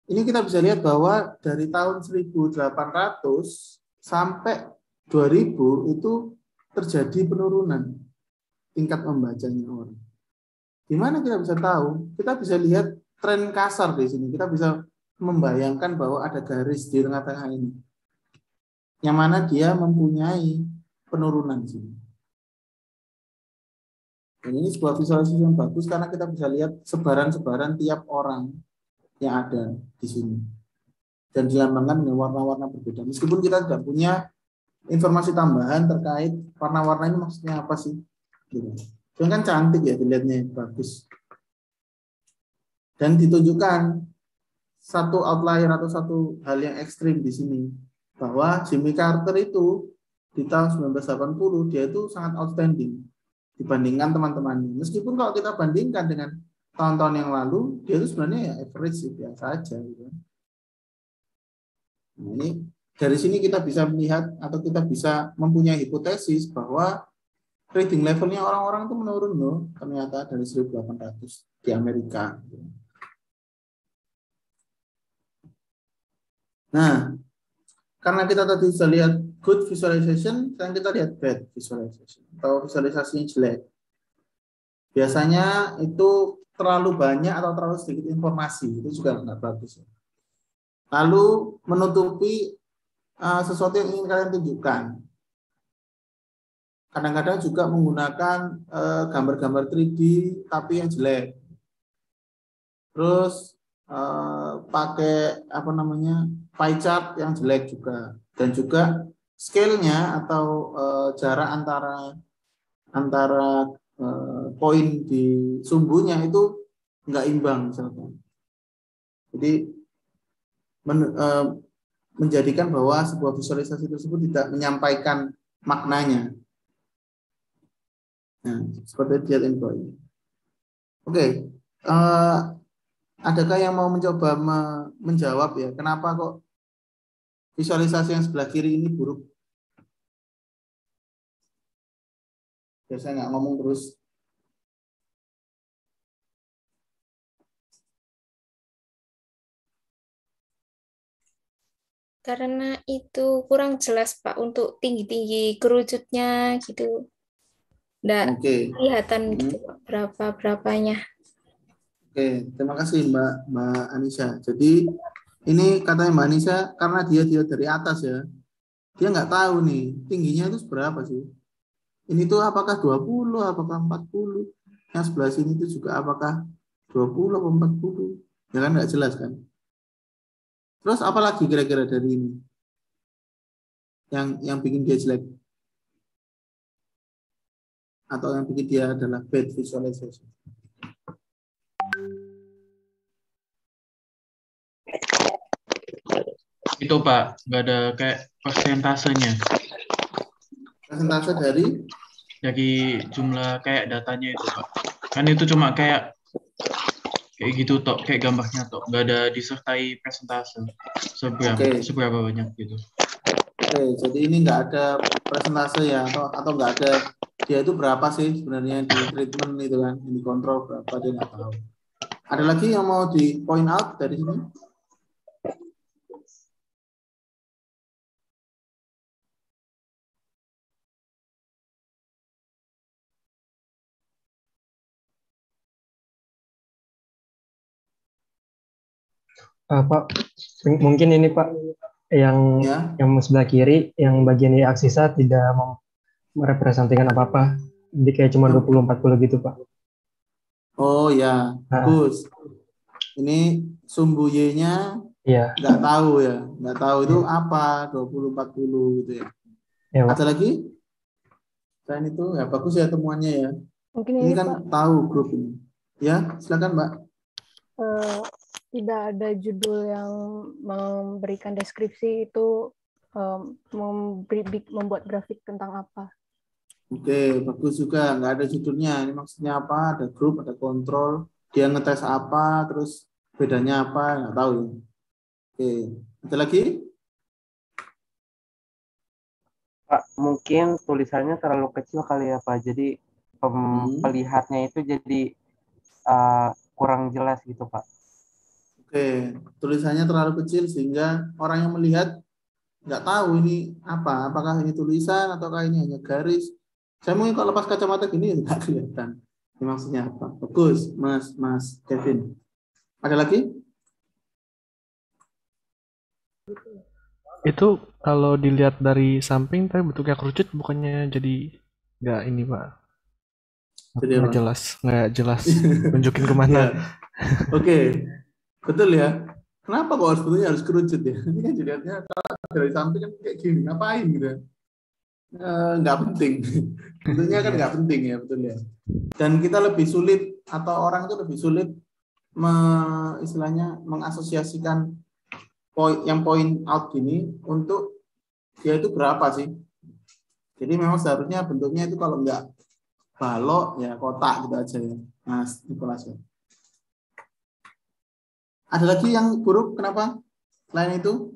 Ini kita bisa lihat bahwa dari tahun 1800 sampai 2000 itu terjadi penurunan tingkat membacanya orang. Di mana kita bisa tahu? Kita bisa lihat tren kasar di sini. Kita bisa membayangkan bahwa ada garis di tengah-tengah ini, yang mana dia mempunyai penurunan di sini. Dan ini sebuah visualisasi yang bagus karena kita bisa lihat sebaran-sebaran tiap orang yang ada di sini. Dan dilambangkan dengan warna-warna berbeda. Meskipun kita tidak punya informasi tambahan terkait warna-warna ini maksudnya apa sih. Gitu. Itu kan cantik ya dilihatnya, bagus. Dan ditunjukkan satu outlier atau satu hal yang ekstrim di sini. Bahwa Jimmy Carter itu di tahun 1980 dia itu sangat outstanding dibandingkan teman-temannya. Meskipun kalau kita bandingkan dengan tahun-tahun yang lalu, dia itu sebenarnya ya average, biasa aja. Gitu. Nah, ini dari sini kita bisa melihat atau kita bisa mempunyai hipotesis bahwa reading levelnya orang-orang itu menurun loh, ternyata dari 1800 di Amerika. Nah, karena kita tadi sudah lihat good visualization, sekarang kita lihat bad visualization atau visualisasi yang jelek. Biasanya itu terlalu banyak atau terlalu sedikit informasi, itu juga nggak bagus. Lalu menutupi sesuatu yang ingin kalian tunjukkan. Kadang-kadang juga menggunakan gambar-gambar 3D tapi yang jelek. Terus pakai apa namanya pie chart yang jelek juga, dan juga scale-nya atau jarak antara poin di sumbunya itu nggak imbang misalkan. Jadi menjadikan bahwa sebuah visualisasi tersebut tidak menyampaikan maknanya. Nah, seperti diet info ini. Oke, adakah yang mau mencoba menjawab ya? Kenapa kok visualisasi yang sebelah kiri ini buruk? Biar saya nggak ngomong terus. Karena itu kurang jelas Pak untuk tinggi-tinggi kerucutnya gitu. Nggak kelihatan gitu Pak, berapanya. Oke, terima kasih Mbak Anissa. Jadi ini katanya Mbak Anissa karena dia dari atas ya. Dia nggak tahu nih tingginya itu seberapa sih. Ini tuh apakah 20, apakah 40. Yang sebelah sini itu juga apakah 20 atau 40. Ya kan nggak jelas kan. Terus apalagi kira-kira dari ini yang bikin dia jelek? Atau yang bikin dia adalah bad visualization? Itu Pak, nggak ada kayak persentasenya. Persentase dari jumlah kayak datanya itu Pak. Kan itu cuma kayak gitu tok, kayak gambarnya tok, nggak ada disertai persentase seberapa banyak gitu. Oke, jadi ini nggak ada persentase ya atau nggak ada dia itu berapa sih sebenarnya di treatment itu kan, yang dikontrol berapa dia nggak tahu. Ada lagi yang mau di point out dari sini? Pak, mungkin ini Pak yang sebelah kiri, yang bagian di aksisa tidak merepresentasikan apa-apa, jadi kayak cuma 20-40 gitu Pak. Oh ya, bagus. Ini sumbu Y-nya nggak tahu ya, nggak tahu itu apa 20-40 gitu ya. Ada lagi? Selain itu ya bagus ya temuannya ya. Mungkin ini kan Pak tahu grup ini. Ya, silakan Mbak. Tidak ada judul yang memberikan deskripsi itu membuat grafik tentang apa. Oke, bagus juga. Nggak ada judulnya. Ini maksudnya apa? Ada grup, ada kontrol. Dia ngetes apa, terus bedanya apa, nggak tahu. Oke, ada lagi? Pak, mungkin tulisannya terlalu kecil kali ya Pak. Jadi pelihatnya itu jadi kurang jelas gitu Pak. Oke, tulisannya terlalu kecil sehingga orang yang melihat nggak tahu ini apa. Apakah ini tulisan ataukah ini hanya garis. Saya mungkin kalau lepas kacamata gini nggak kelihatan. Ini maksudnya apa? Bagus, Mas Kevin. Ada lagi? Itu kalau dilihat dari samping tapi bentuknya kerucut, bukannya jadi nggak ini Pak? Nggak jelas tunjukin kemana. Oke. Betul ya. Kenapa kok sebetulnya harus kerucut ya? Ini kan dilihatnya kalau dari samping kan kayak gini, ngapain gitu? Nggak penting. Tentunya kan nggak penting ya, betul ya. Dan kita lebih sulit atau orang itu lebih sulit istilahnya mengasosiasikan point out gini untuk dia itu berapa sih? Jadi memang seharusnya bentuknya itu kalau nggak balok ya kotak gitu aja ya. Mas Nicholas ya. Ada lagi yang buruk kenapa? Selain itu?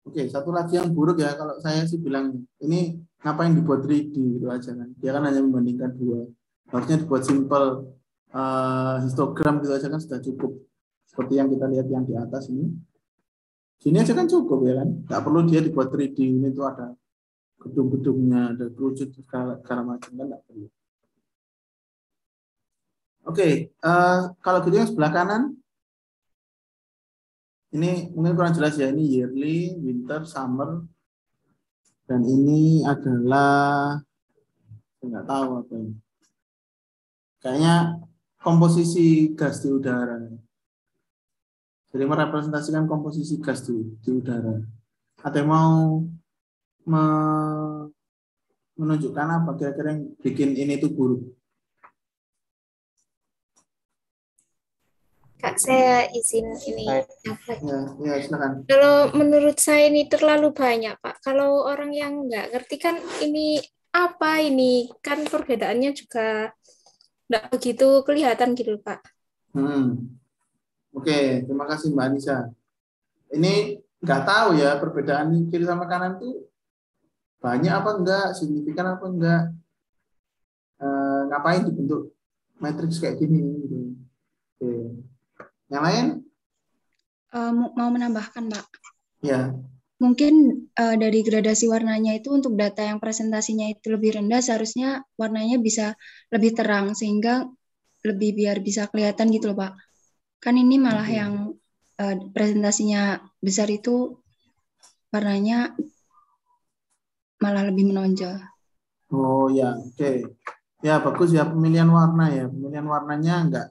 Oke, satu lagi yang buruk ya kalau saya sih bilang ini ngapain dibuat 3D gitu aja kan. Dia kan hanya membandingkan dua. Harusnya dibuat simple histogram gitu aja kan sudah cukup. Seperti yang kita lihat yang di atas ini. Sini aja kan cukup ya kan. Nggak perlu dia dibuat 3D. Ini tuh ada gedung-gedungnya, ada kerucut segala macam kan nggak perlu. Oke, kalau gitu yang sebelah kanan ini mungkin kurang jelas ya. Ini yearly, winter, summer, dan ini adalah saya nggak tahu apa ini. Kayaknya komposisi gas di udara. Jadi merepresentasikan komposisi gas di udara. Ada yang mau menunjukkan apa kira-kira yang bikin ini tuh buruk? Kak, saya izin ini. Ya, silakan. Kalau menurut saya ini terlalu banyak, Pak. Kalau orang yang nggak ngerti kan ini apa ini, kan perbedaannya juga nggak begitu kelihatan gitu, Pak. Oke, terima kasih Mbak Anissa. Ini nggak tahu ya perbedaan kiri sama kanan tuh banyak apa enggak, signifikan apa enggak, ngapain dibentuk matriks kayak gini gitu. Oke. Yang lain? Mau menambahkan, Pak. Ya. Mungkin dari gradasi warnanya itu untuk data yang presentasinya itu lebih rendah, seharusnya warnanya bisa lebih terang sehingga biar bisa kelihatan gitu loh, Pak. Kan ini malah yang presentasinya besar itu warnanya malah lebih menonjol. Oh ya, oke. Ya bagus ya pemilihan warna ya. Pemilihan warnanya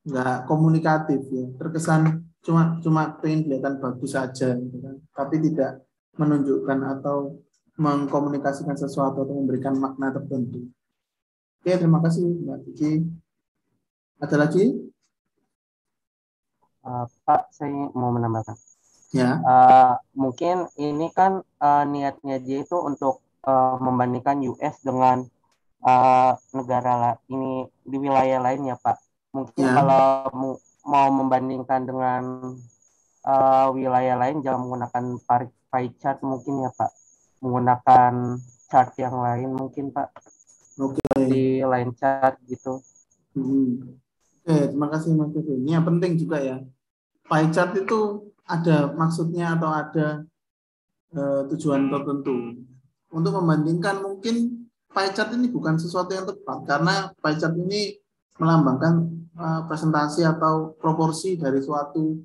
nggak komunikatif ya. Terkesan cuma pengen kelihatan bagus saja gitu kan. Tapi tidak menunjukkan atau mengkomunikasikan sesuatu atau memberikan makna tertentu. Oke, terima kasih Mbak Kiki. Ada lagi? Pak, saya mau menambahkan. Ya. Mungkin ini kan niatnya dia itu untuk membandingkan US dengan negara ini di wilayah lain ya Pak. Mungkin kalau mau membandingkan dengan wilayah lain jangan menggunakan pie chart mungkin ya Pak. Menggunakan chart yang lain mungkin Pak. Di line chart gitu. Oke, terima kasih Mas Kevin. Ini yang penting juga ya. Pie chart itu ada maksudnya atau ada tujuan tertentu. Untuk membandingkan mungkin pie chart ini bukan sesuatu yang tepat karena pie chart ini melambangkan presentasi atau proporsi dari suatu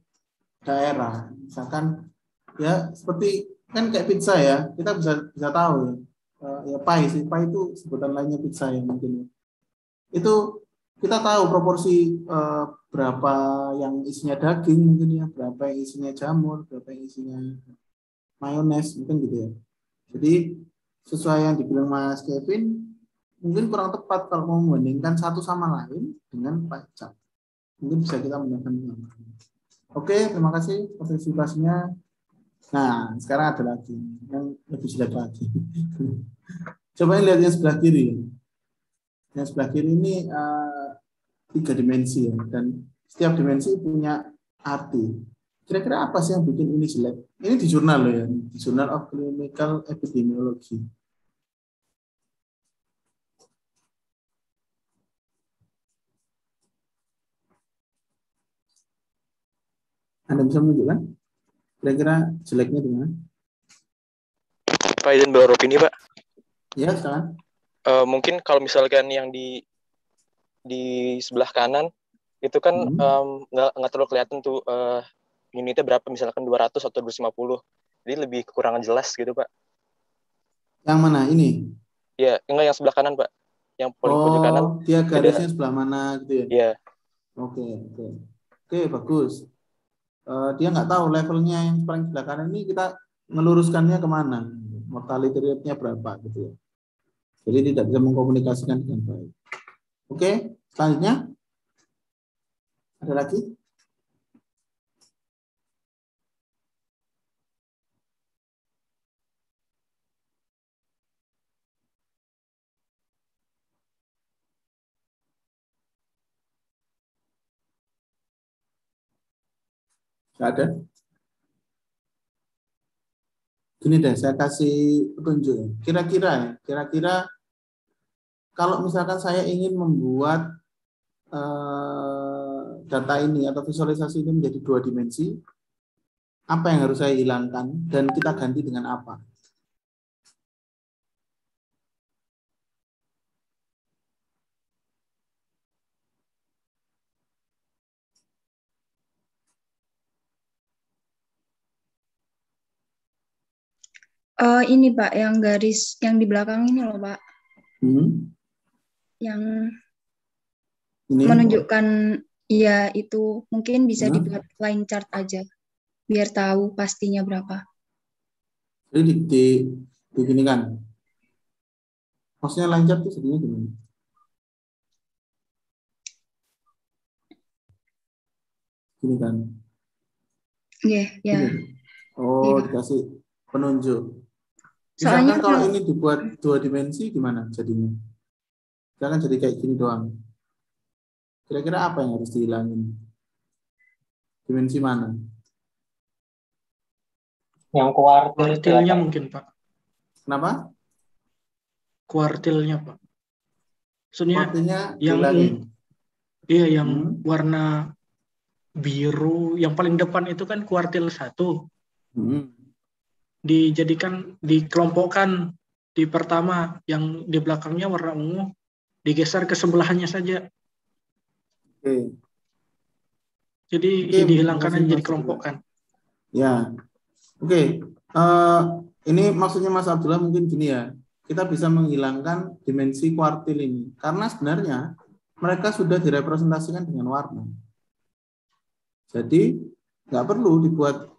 daerah. Misalkan ya seperti kan kayak pizza ya, kita bisa tahu ya pie sih, pie itu sebutan lainnya pizza ya mungkin. Itu kita tahu proporsi berapa yang isinya daging mungkin ya, berapa yang isinya jamur, berapa yang isinya mayones mungkin gitu ya. Jadi sesuai yang dibilang Mas Kevin mungkin kurang tepat kalau mau membandingkan satu sama lain dengan pie chart. Mungkin bisa kita menggunakan nama. Oke, terima kasih partisipasinya. Nah, sekarang ada lagi yang lebih jelek lagi. Coba lihat yang sebelah kiri. Yang sebelah kiri ini 3 dimensi ya, dan setiap dimensi punya arti. Kira-kira apa sih yang bikin ini jelek? Ini di jurnal loh ya, di Journal of Clinical Epidemiology. Anda bisa menunjukkan? Kira-kira jeleknya di mana? Pak, izin beropini Pak. Ya, sekarang. Mungkin kalau misalkan yang di sebelah kanan itu kan nggak terlalu kelihatan tuh unitnya berapa, misalkan 200 atau 250. Jadi lebih kekurangan jelas gitu Pak. Yang mana ini? Ya, enggak yang sebelah kanan Pak. Yang paling pojok kanan. Dia garisnya sebelah mana gitu ya? Iya. Oke, bagus. Dia nggak tahu levelnya yang paling sebelah kanan ini, kita meluruskannya kemana? Mortality rate-nya berapa gitu ya. Jadi tidak bisa mengkomunikasikan dengan baik. Oke, selanjutnya ada lagi? Nggak ada? Gini deh, saya kasih petunjuk. Kira-kira kalau misalkan saya ingin membuat data ini atau visualisasi ini menjadi 2 dimensi, apa yang harus saya hilangkan dan kita ganti dengan apa? Ini Pak, yang garis yang di belakang ini loh Pak. Yang menunjukkan ya itu mungkin bisa dibuat line chart aja biar tahu pastinya berapa. Jadi diginikan. Maksudnya line chart itu sebenarnya gimana? Gini kan? Iya, ya. Oh, dikasih penunjuk. Soalnya Misalkan kalau ini dibuat 2 dimensi gimana jadinya? Misalkan jadi kayak gini doang. Kira-kira apa yang harus dihilangin? Dimensi mana? Yang kuartilnya mungkin, Pak. Kenapa? Kuartilnya, Pak. Maksudnya yang iya yang warna biru yang paling depan itu kan kuartil 1. Dijadikan, dikelompokkan di pertama, yang di belakangnya warna ungu digeser ke sebelahnya saja. Oke. Jadi dihilangkan aja, jadi kelompokkan. Ya, oke. Ini maksudnya Mas Abdullah mungkin gini ya. Kita bisa menghilangkan dimensi kuartil ini karena sebenarnya mereka sudah direpresentasikan dengan warna. Jadi nggak perlu dibuat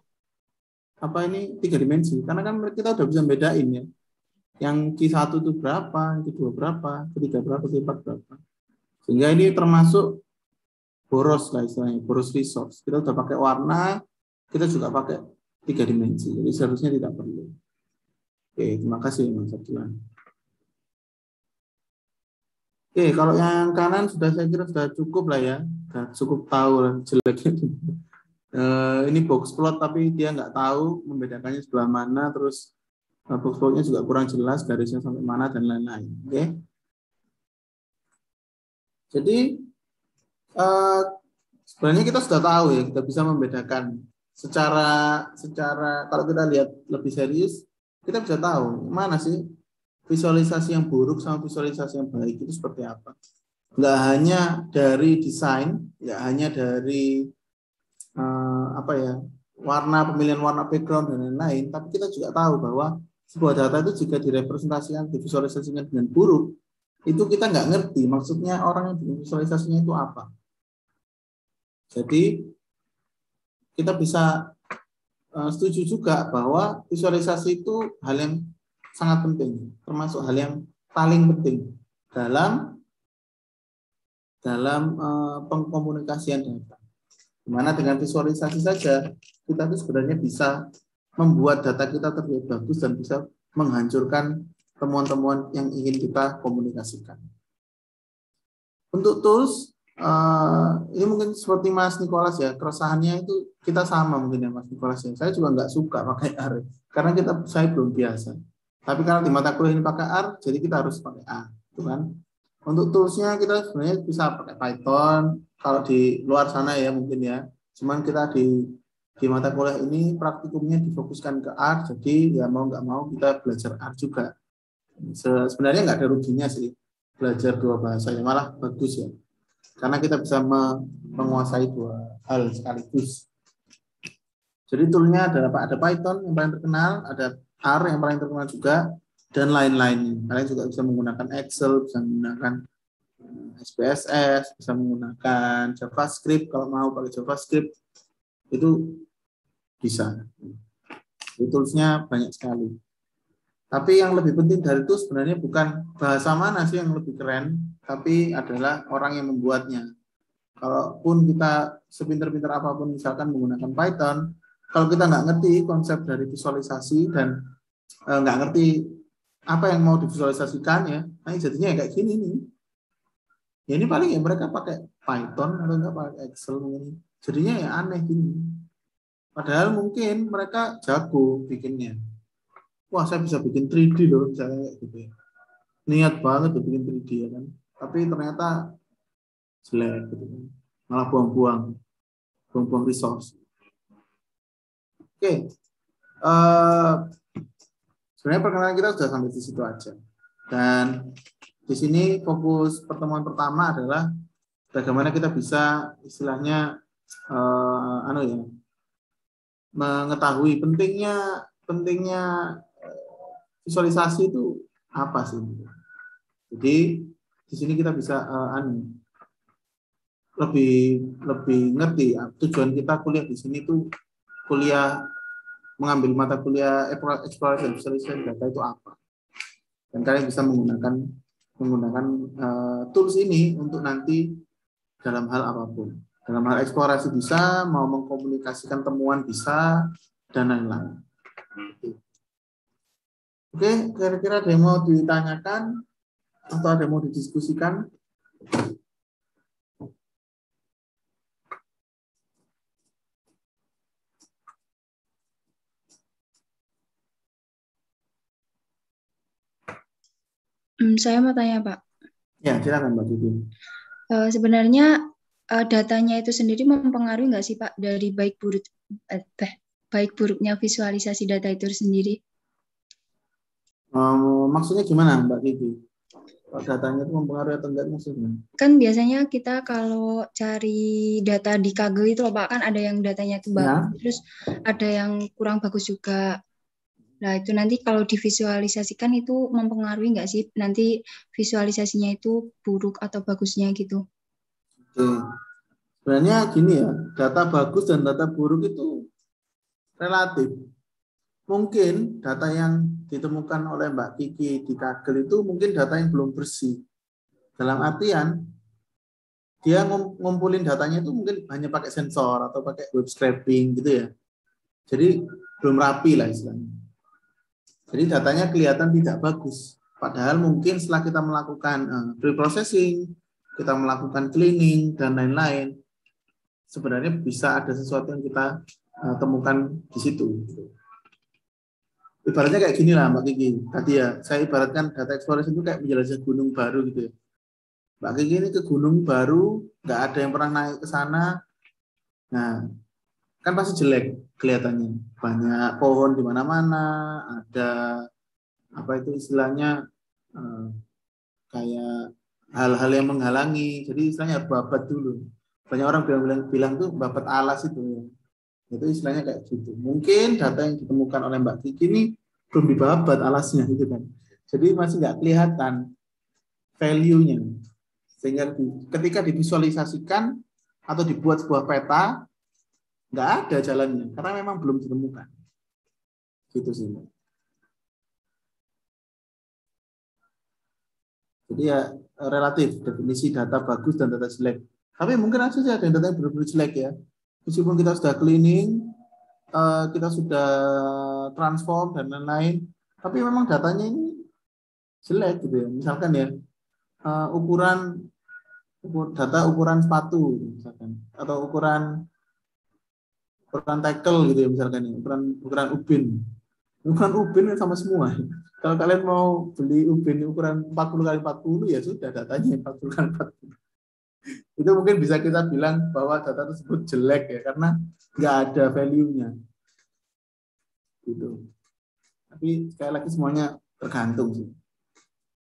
3 dimensi karena kan kita udah bisa bedain ya. Yang Q1 itu berapa, yang Q2 berapa, Q3 berapa, Q4 berapa. Sehingga ini termasuk boros lah istilahnya, boros resource. Kita udah pakai warna, kita juga pakai 3 dimensi. Jadi seharusnya tidak perlu. Oke, terima kasih Mas Abdullah. Oke, kalau yang kanan saya kira sudah cukup lah ya. Sudah cukup tahu lah jeleknya. Ini box plot tapi dia nggak tahu membedakannya sebelah mana, terus box plotnya juga kurang jelas garisnya sampai mana dan lain-lain. Oke. Jadi sebenarnya kita sudah tahu ya, kita bisa membedakan secara kalau kita lihat lebih serius, kita bisa tahu mana sih visualisasi yang buruk sama visualisasi yang baik itu seperti apa. Nggak hanya dari desain, nggak hanya dari warna, pemilihan warna background dan lain-lain, tapi kita juga tahu bahwa sebuah data itu jika direpresentasikan, divisualisasikan dengan buruk, itu kita nggak ngerti maksudnya orang yang bikin visualisasinya itu apa. Jadi kita bisa setuju juga bahwa visualisasi itu hal yang sangat penting, termasuk hal yang paling penting dalam pengkomunikasian data. Dimana dengan visualisasi saja kita itu sebenarnya bisa membuat data kita terlihat bagus dan bisa menghancurkan temuan-temuan yang ingin kita komunikasikan. Untuk tools, ini mungkin seperti Mas Nicholas ya, keresahannya itu kita sama mungkin ya Mas Nicholas ya. Saya juga nggak suka pakai R karena saya belum biasa. Tapi karena di mata kuliah ini pakai R, jadi kita harus pakai A, gitu kan? Untuk toolsnya kita sebenarnya bisa pakai Python. Kalau di luar sana ya mungkin ya. Cuman kita di mata kuliah ini praktikumnya difokuskan ke R, jadi ya mau nggak mau kita belajar R juga. Sebenarnya nggak ada ruginya sih belajar 2 bahasa, ya malah bagus ya. Karena kita bisa menguasai 2 hal sekaligus. Jadi toolnya ada Python yang paling terkenal, ada R yang paling terkenal juga, dan lain-lainnya. Kalian juga bisa menggunakan Excel, bisa menggunakan SPSS, bisa menggunakan JavaScript. Kalau mau pakai JavaScript, itu bisa. Toolsnya banyak sekali. Tapi yang lebih penting dari itu sebenarnya bukan bahasa mana sih yang lebih keren, tapi adalah orang yang membuatnya. Kalaupun kita sepintar-pintar apapun, misalkan menggunakan Python, kalau kita nggak ngerti konsep dari visualisasi dan nggak ngerti apa yang mau divisualisasikan ya, nah jadinya kayak gini nih. Ya ini paling ya mereka pakai Python atau nggak pakai Excel ini. Jadinya ya aneh gini. Padahal mungkin mereka jago bikinnya. Wah saya bisa bikin 3D loh, misalnya kayak gitu ya. Niat banget tuh bikin 3D ya kan. Tapi ternyata jelek gitu kan. Malah buang-buang resource. Oke. Sebenarnya perkenalan kita sudah sampai di situ aja. Dan di sini fokus pertemuan pertama adalah bagaimana kita bisa istilahnya mengetahui pentingnya visualisasi itu apa sih. Jadi di sini kita bisa lebih ngerti ya, tujuan kita kuliah di sini tuh kuliah mengambil mata kuliah exploration visualization data itu apa, dan kalian bisa menggunakan tools ini untuk nanti dalam hal apapun, dalam hal eksplorasi bisa, mau mengkomunikasikan temuan bisa, dan lain-lain. Oke, kira-kira ada yang mau ditanyakan atau ada yang mau didiskusikan? Saya mau tanya, Pak. Ya, silakan Mbak Didi. Sebenarnya datanya itu sendiri mempengaruhi nggak sih, Pak, dari baik buruknya visualisasi data itu sendiri? Maksudnya gimana, Mbak Didi? Datanya itu mempengaruhi atau enggak maksudnya? Kan biasanya kita kalau cari data di Kaggle itu loh, Pak, kan ada yang datanya itu bagus, terus ada yang kurang bagus juga. Nah, itu nanti kalau divisualisasikan itu mempengaruhi nggak sih nanti visualisasinya itu buruk atau bagusnya gitu? Oke. Sebenarnya gini ya, data bagus dan data buruk itu relatif. Mungkin data yang ditemukan oleh Mbak Kiki di Kaggle itu mungkin data yang belum bersih. Dalam artian, dia ngumpulin datanya itu mungkin hanya pakai sensor atau pakai web scraping gitu ya. Jadi belum rapi lah istilahnya. Jadi datanya kelihatan tidak bagus. Padahal mungkin setelah kita melakukan pre-processing, kita melakukan cleaning, dan lain-lain, sebenarnya bisa ada sesuatu yang kita temukan di situ. Ibaratnya kayak gini lah Mbak Kiki. Tadi ya, saya ibaratkan data exploration itu kayak menjelajah gunung baru gitu ya. Mbak Kiki ini ke gunung baru, nggak ada yang pernah naik ke sana. Nah, kan pasti jelek kelihatannya, banyak pohon di mana-mana, ada apa itu istilahnya kayak hal-hal yang menghalangi, jadi istilahnya harus babat dulu. Banyak orang bilang tuh babat alas itu istilahnya kayak gitu. Mungkin data yang ditemukan oleh Mbak Kiki ini belum dibabat alasnya gitu kan, jadi masih nggak kelihatan value-nya, sehingga ketika divisualisasikan atau dibuat sebuah peta nggak ada jalannya karena memang belum ditemukan. Gitu sih. Jadi ya relatif definisi data bagus dan data jelek. Tapi mungkin aja sih ada yang data yang benar-benar jelek ya. Meskipun kita sudah cleaning, kita sudah transform dan lain-lain, tapi memang datanya ini jelek gitu ya. Misalkan ya data ukuran sepatu misalkan, atau ukuran tackle gitu ya misalkan ya, ukuran ubin sama semua. Kalau kalian mau beli ubin ukuran 40x40 ya sudah datanya 40x40. Itu mungkin bisa kita bilang bahwa data tersebut jelek ya karena nggak ada value-nya. Gitu. Tapi sekali lagi semuanya tergantung sih.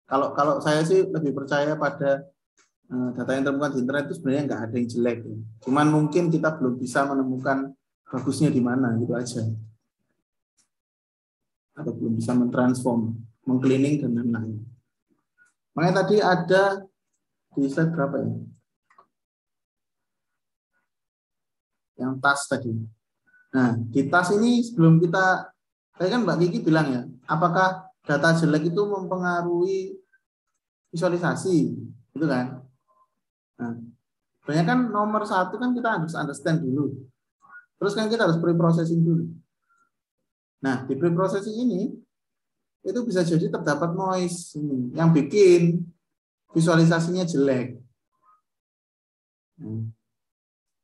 Kalau saya sih lebih percaya pada data yang ditemukan di internet itu sebenarnya nggak ada yang jelek ya. Cuman mungkin kita belum bisa menemukan bagusnya di mana gitu aja, atau belum bisa mentransform, mengcleaning dan lain-lain. Makanya tadi ada di slide berapa ya? Yang tas tadi. Nah, di tas ini sebelum kita, tadi kan Mbak Kiki bilang ya, apakah data jelek itu mempengaruhi visualisasi, gitu kan? Nah, sebenarnya kan nomor satu kan kita harus understand dulu. Terus kan kita harus pre-processing dulu. Nah, di pre-processing ini itu bisa jadi terdapat noise ini yang bikin visualisasinya jelek.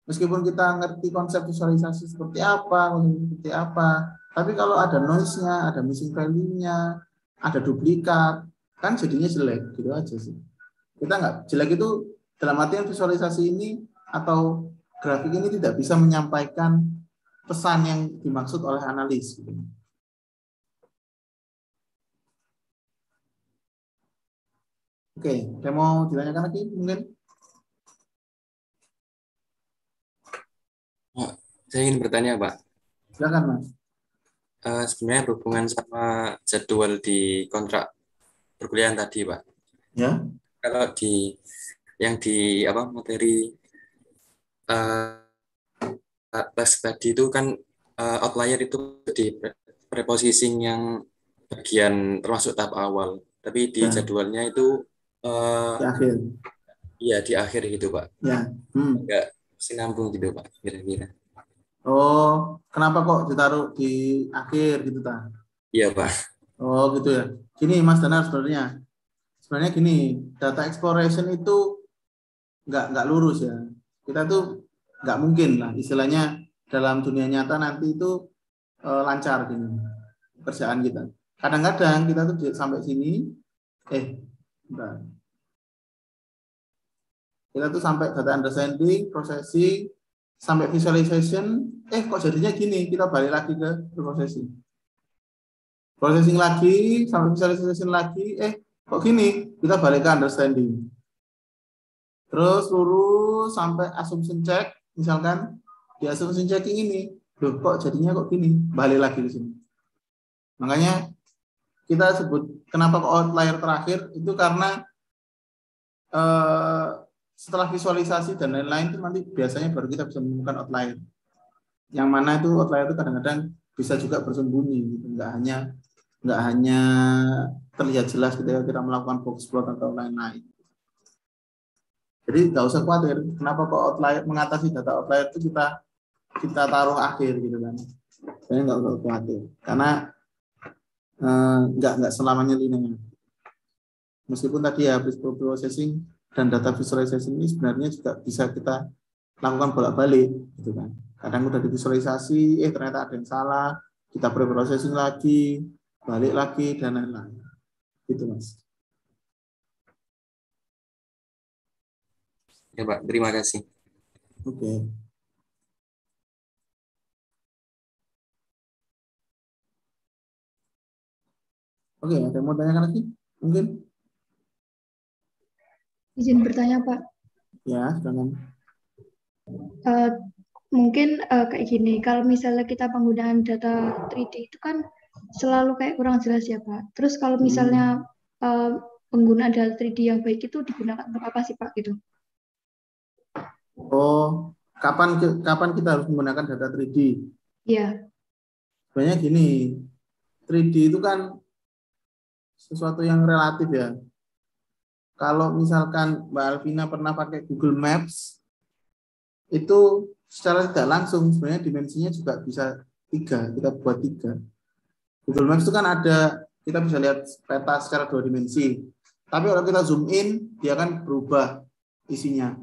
Meskipun kita ngerti konsep visualisasi seperti apa, tapi kalau ada noise-nya, ada missing value-nya, ada duplikat, kan jadinya jelek, gitu aja sih. Kita nggak jelek itu dalam artian visualisasi ini atau grafik ini tidak bisa menyampaikan pesan yang dimaksud oleh analis. Oke, saya mau ditanyakan lagi mungkin? Saya ingin bertanya, Pak. Silakan, Mas. Sebenarnya berhubungan sama jadwal di kontrak perkuliahan tadi, Pak. Ya. Kalau di materi task tadi itu kan outlier itu di preposition yang bagian termasuk tahap awal, tapi di jadwalnya itu di akhir. Iya, di akhir gitu, Pak. Ya. Enggak sinambung gitu, Pak, kira-kira. Oh, kenapa kok ditaruh di akhir gitu, ta? Iya, Pak. Oh, gitu ya. Gini, Mas Danar, sebenarnya gini, data exploration itu nggak lurus ya. Kita tuh nggak mungkin lah, istilahnya dalam dunia nyata nanti itu lancar gini pekerjaan kita. Kadang-kadang kita tuh sampai sini, bentar. Kita tuh sampai data understanding, processing, sampai visualization, kok jadinya gini, kita balik lagi ke processing. Processing lagi, sampai visualization lagi, kok gini, kita balik ke understanding. Terus lurus sampai assumption check, misalkan di assumption checking ini, loh kok jadinya kok gini, balik lagi ke sini. Makanya kita sebut kenapa kok outlier terakhir, itu karena setelah visualisasi dan lain-lain itu nanti biasanya baru kita bisa menemukan outlier. Yang mana itu outlier itu kadang-kadang bisa juga bersembunyi, gitu. Nggak hanya terlihat jelas ketika kita melakukan box plot atau lain-lain. Jadi nggak usah khawatir. Kenapa kok outlier, mengatasi data outlier itu kita taruh akhir gitu kan? Saya nggak usah khawatir karena nggak selamanya linear. Meskipun tadi ya processing dan data visualization ini sebenarnya juga bisa kita lakukan bolak-balik gitu kan. Kadang udah divisualisasi, ternyata ada yang salah, kita pre-processing lagi, balik lagi dan lain-lain. Gitu, Mas. Ya, Pak. Terima kasih. Oke. Oke, ada yang mau tanyakan lagi? Mungkin? Izin bertanya, Pak. Ya, silakan. Mungkin kayak gini, kalau misalnya kita penggunaan data 3D itu kan selalu kayak kurang jelas ya, Pak. Terus kalau misalnya penggunaan data 3D yang baik itu digunakan untuk apa sih, Pak? Gitu. Oh, kapan kita harus menggunakan data 3D? Iya. Sebenarnya gini, 3D itu kan sesuatu yang relatif ya. Kalau misalkan Mbak Alvina pernah pakai Google Maps, itu secara tidak langsung sebenarnya dimensinya juga bisa 3, kita buat 3. Google Maps itu kan ada, kita bisa lihat peta secara 2 dimensi. Tapi kalau kita zoom in, dia akan berubah isinya.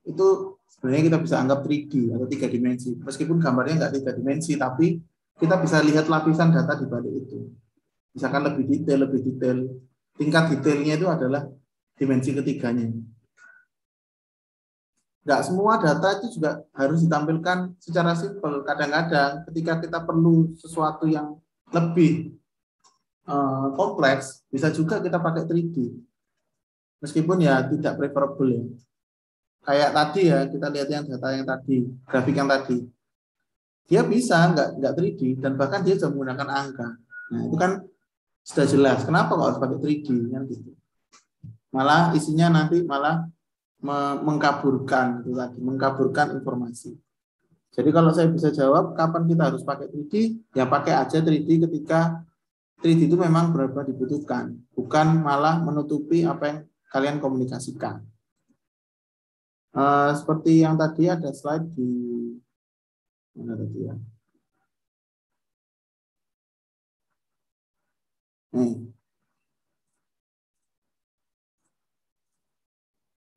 Itu sebenarnya kita bisa anggap 3D atau 3 dimensi. Meskipun gambarnya nggak 3 dimensi, tapi kita bisa lihat lapisan data di balik itu. Misalkan lebih detail. Tingkat detailnya itu adalah dimensi ketiganya. Nggak semua data itu juga harus ditampilkan secara simpel. Kadang-kadang ketika kita perlu sesuatu yang lebih kompleks, bisa juga kita pakai 3D. Meskipun ya tidak preferable ya. Kayak tadi ya, kita lihat yang data yang tadi, grafik yang tadi. Dia bisa nggak 3D, dan bahkan dia sudah menggunakan angka. Nah, itu kan sudah jelas. Kenapa kok harus pakai 3D? Kan gitu. Malah isinya nanti malah mengkaburkan itu tadi, mengkaburkan informasi. Jadi kalau saya bisa jawab kapan kita harus pakai 3D, ya pakai aja 3D ketika 3D itu memang benar-benar dibutuhkan, bukan malah menutupi apa yang kalian komunikasikan. Seperti yang tadi ada slide di mana tadi ya?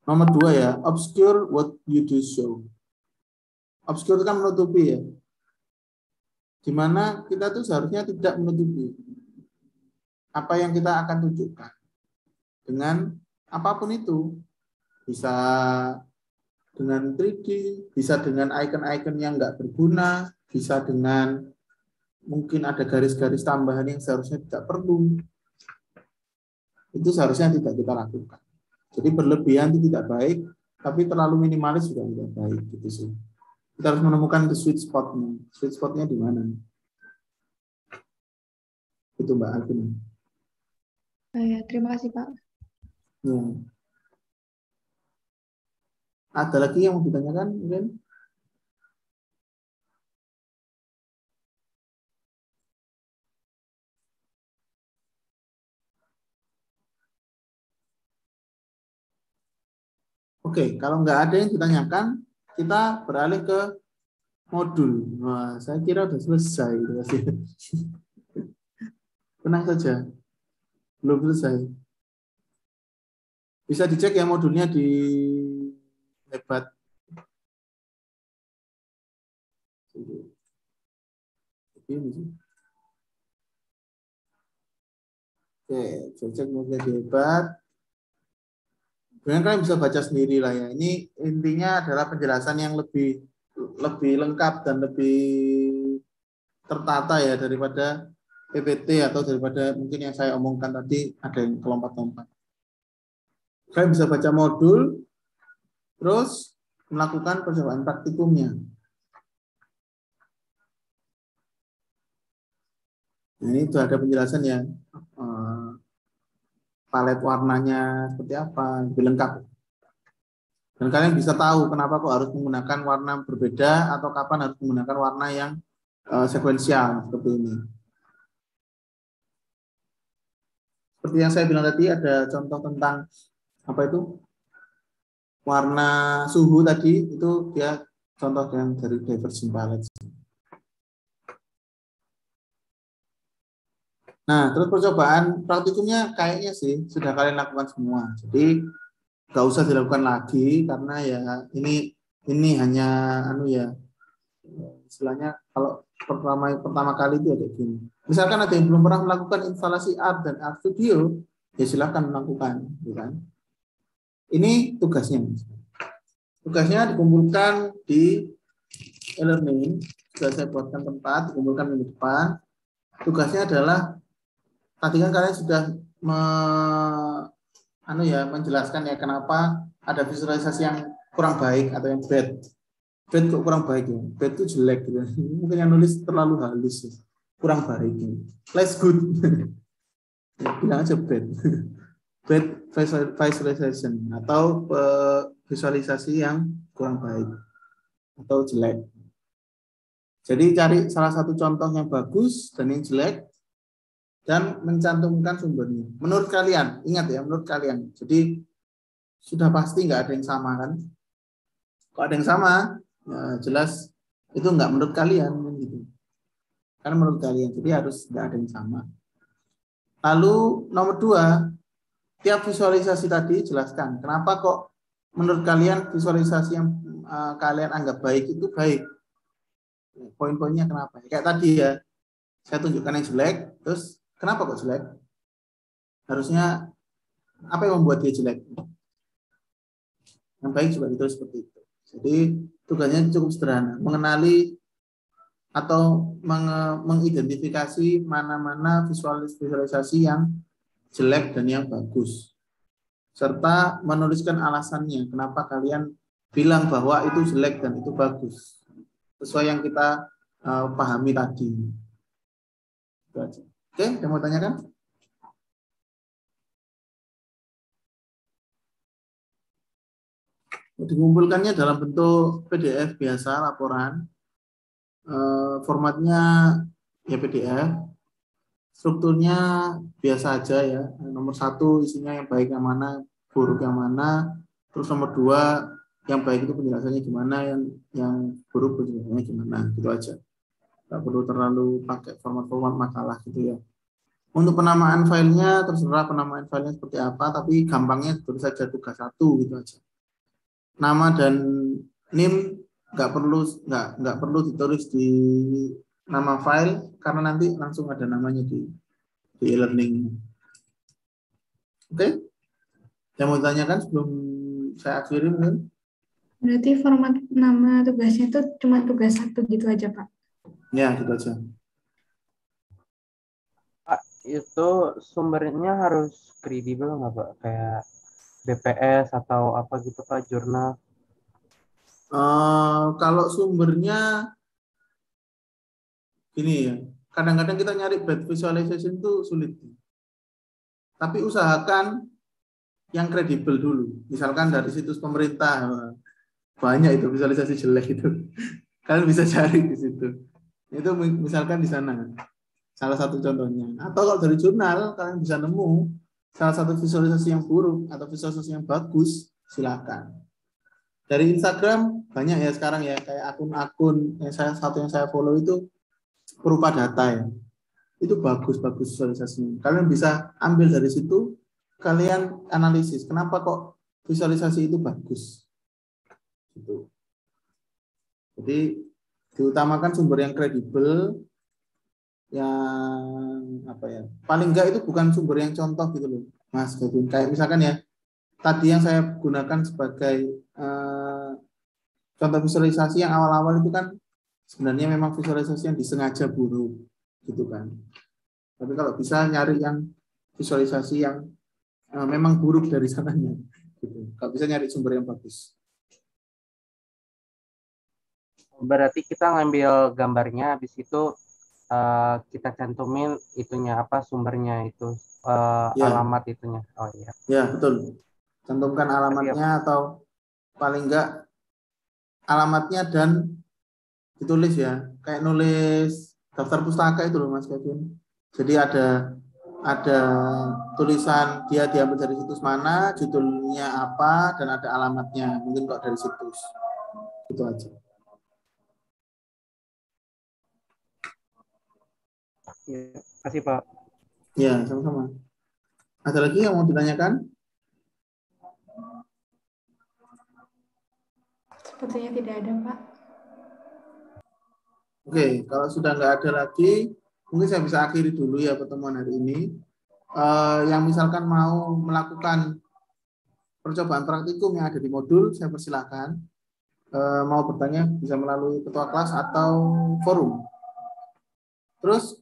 Nomor 2 ya, obscure what you do show. Obscure itu kan menutupi ya. Dimana kita tuh seharusnya tidak menutupi apa yang kita akan tunjukkan. Dengan apapun itu. Bisa dengan 3D, bisa dengan icon-icon yang nggak berguna, bisa dengan mungkin ada garis-garis tambahan yang seharusnya tidak perlu. Itu seharusnya tidak kita lakukan. Jadi berlebihan itu tidak baik, tapi terlalu minimalis juga tidak baik gitu sih. Kita harus menemukan the sweet spot-nya. Sweet spot-nya di mana? Itu Mbak Alvin. Ya, terima kasih Pak. Ya. Ada lagi yang mau ditanyakan mungkin? Oke, kalau nggak ada yang ditanyakan, kita beralih ke modul. Wah, saya kira sudah selesai. Tenang saja, belum selesai. Bisa dicek ya modulnya di Hebat. Oke, saya cek modulnya di Hebat. Kemudian kalian bisa baca sendiri lah ya. Ini intinya adalah penjelasan yang lebih lengkap dan lebih tertata ya daripada PPT atau daripada mungkin yang saya omongkan tadi ada yang kelompat-lompat. Kalian bisa baca modul, terus melakukan percobaan praktikumnya. Nah, ini sudah ada penjelasan ya. Palet warnanya seperti apa, lebih lengkap. Dan kalian bisa tahu kenapa kok harus menggunakan warna berbeda atau kapan harus menggunakan warna yang sekuensial seperti ini. Seperti yang saya bilang tadi, ada contoh tentang apa itu warna suhu tadi, itu dia contoh yang dari divergent palette. Nah, terus percobaan praktikumnya kayaknya sih sudah kalian lakukan semua. Jadi nggak usah dilakukan lagi karena ya ini hanya istilahnya kalau pertama kali itu ada gini. Misalkan ada yang belum pernah melakukan instalasi art dan art video, ya silakan melakukan, kan? Ini tugasnya. Tugasnya dikumpulkan di e-learning. Sudah saya buatkan tempat, dikumpulkan minggu depan. Tugasnya adalah tadi kan kalian sudah menjelaskan ya kenapa ada visualisasi yang kurang baik atau yang bad. Bad kok kurang baik ya? Bad itu jelek gitu. Mungkin yang nulis terlalu halus ya. Kurang baik. Less good. Bilang aja bad. Bad visualization atau visualisasi yang kurang baik atau jelek. Jadi cari salah satu contoh yang bagus dan yang jelek dan mencantumkan sumbernya. Menurut kalian, ingat ya, menurut kalian. Jadi sudah pasti nggak ada yang sama kan? Kalau ada yang sama, ya jelas itu nggak menurut kalian gitu. Karena menurut kalian, jadi harus nggak ada yang sama. Lalu nomor 2, tiap visualisasi tadi jelaskan kenapa kok menurut kalian visualisasi yang kalian anggap baik itu baik. Poin-poinnya kenapa? Kayak tadi ya, saya tunjukkan yang jelek, terus kenapa kok jelek? Harusnya apa yang membuat dia jelek? Yang baik juga itu seperti itu. Jadi tugasnya cukup sederhana, mengenali atau mengidentifikasi mana-mana visualisasi yang jelek dan yang bagus, serta menuliskan alasannya kenapa kalian bilang bahwa itu jelek dan itu bagus, sesuai yang kita pahami tadi. Itu aja. Oke, ada mau tanyakan? Dikumpulkannya dalam bentuk PDF biasa, laporan. Formatnya ya PDF. Strukturnya biasa aja ya. Nomor 1 isinya yang baik yang mana, buruk yang mana. Terus nomor 2 yang baik itu penjelasannya gimana, yang buruk penjelasannya gimana, gitu aja. Nggak perlu terlalu pakai format-format makalah gitu ya. Untuk penamaan filenya terserah penamaan filenya seperti apa, tapi gampangnya tulis saja tugas 1 gitu aja. Nama dan NIM nggak perlu ditulis di nama file karena nanti langsung ada namanya di e-learning. Oke? Yang mau ditanyakan sebelum saya akhiri mungkin? Berarti format nama tugasnya itu cuma tugas 1 gitu aja, Pak? Ya, gitu aja. Pak, itu sumbernya harus kredibel nggak, Pak? Kayak BPS atau apa gitu, Pak, jurnal? Kalau sumbernya gini ya, kadang-kadang kita nyari bad visualization itu sulit. Tapi usahakan yang kredibel dulu. Misalkan dari situs pemerintah, banyak itu visualisasi jelek itu. Kalian bisa cari di situ. Itu misalkan di sana. Salah satu contohnya. Atau kalau dari jurnal kalian bisa nemu salah satu visualisasi yang buruk atau visualisasi yang bagus, silakan. Dari Instagram banyak ya sekarang ya, kayak akun-akun yang saya follow itu berupa data ya. Itu bagus visualisasinya. Kalian bisa ambil dari situ, kalian analisis kenapa kok visualisasi itu bagus. Gitu. Jadi diutamakan sumber yang kredibel, yang apa ya, paling enggak itu bukan sumber yang contoh gitu loh, Mas Kevin. Kayak misalkan ya, tadi yang saya gunakan sebagai contoh visualisasi yang awal-awal itu kan sebenarnya memang visualisasi yang disengaja buruk, gitu kan. Tapi kalau bisa nyari yang visualisasi yang memang buruk dari sananya, gitu. Kalau bisa nyari sumber yang bagus. Berarti kita ngambil gambarnya, habis itu kita cantumin itunya apa sumbernya itu alamat itunya. Oh iya. Ya betul. Cantumkan alamatnya atau paling enggak alamatnya dan ditulis ya, kayak nulis daftar pustaka itu loh Mas Kevin. Jadi ada tulisan dia diambil dari situs mana, judulnya apa, dan ada alamatnya. Mungkin kok dari situs. Itu aja. Ya, kasih Pak. Ya, sama-sama. Ada lagi yang mau ditanyakan? Sepertinya tidak ada, Pak. Oke, kalau sudah nggak ada lagi, mungkin saya bisa akhiri dulu ya pertemuan hari ini. Yang misalkan mau melakukan percobaan praktikum yang ada di modul, saya persilakan. Mau bertanya bisa melalui ketua kelas atau forum. Terus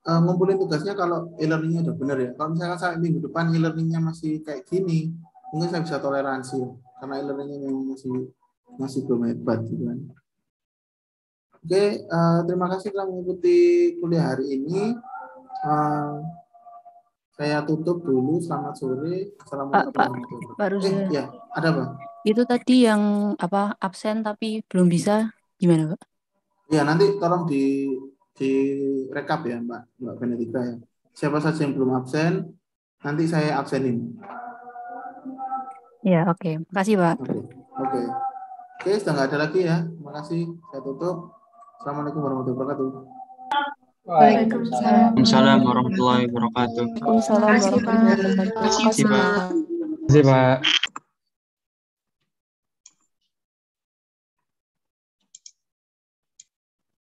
ngumpulin tugasnya kalau e-learningnya udah benar ya. Kalau misalkan saya minggu depan e-learningnya masih kayak gini, mungkin saya bisa toleransi ya, karena e-learningnya memang masih belum hebat gitu kan. Oke, terima kasih telah mengikuti kuliah hari ini. Saya tutup dulu. Selamat sore. Assalamualaikum warahmatullahi wabarakatuh. Ya, ada Pak? Itu tadi yang apa absen tapi belum bisa gimana Pak? Ya, nanti tolong di rekap ya Mbak Benedika ya. Siapa saja yang belum absen, nanti saya absenin. Ya, oke. Makasih Pak. Oke, sudah nggak ada lagi ya. Terima kasih. Saya tutup. Assalamualaikum warahmatullahi wabarakatuh. Waalaikumsalam warahmatullahi wabarakatuh. Waalaikumsalam warahmatullahi wabarakatuh. Terima kasih Pak.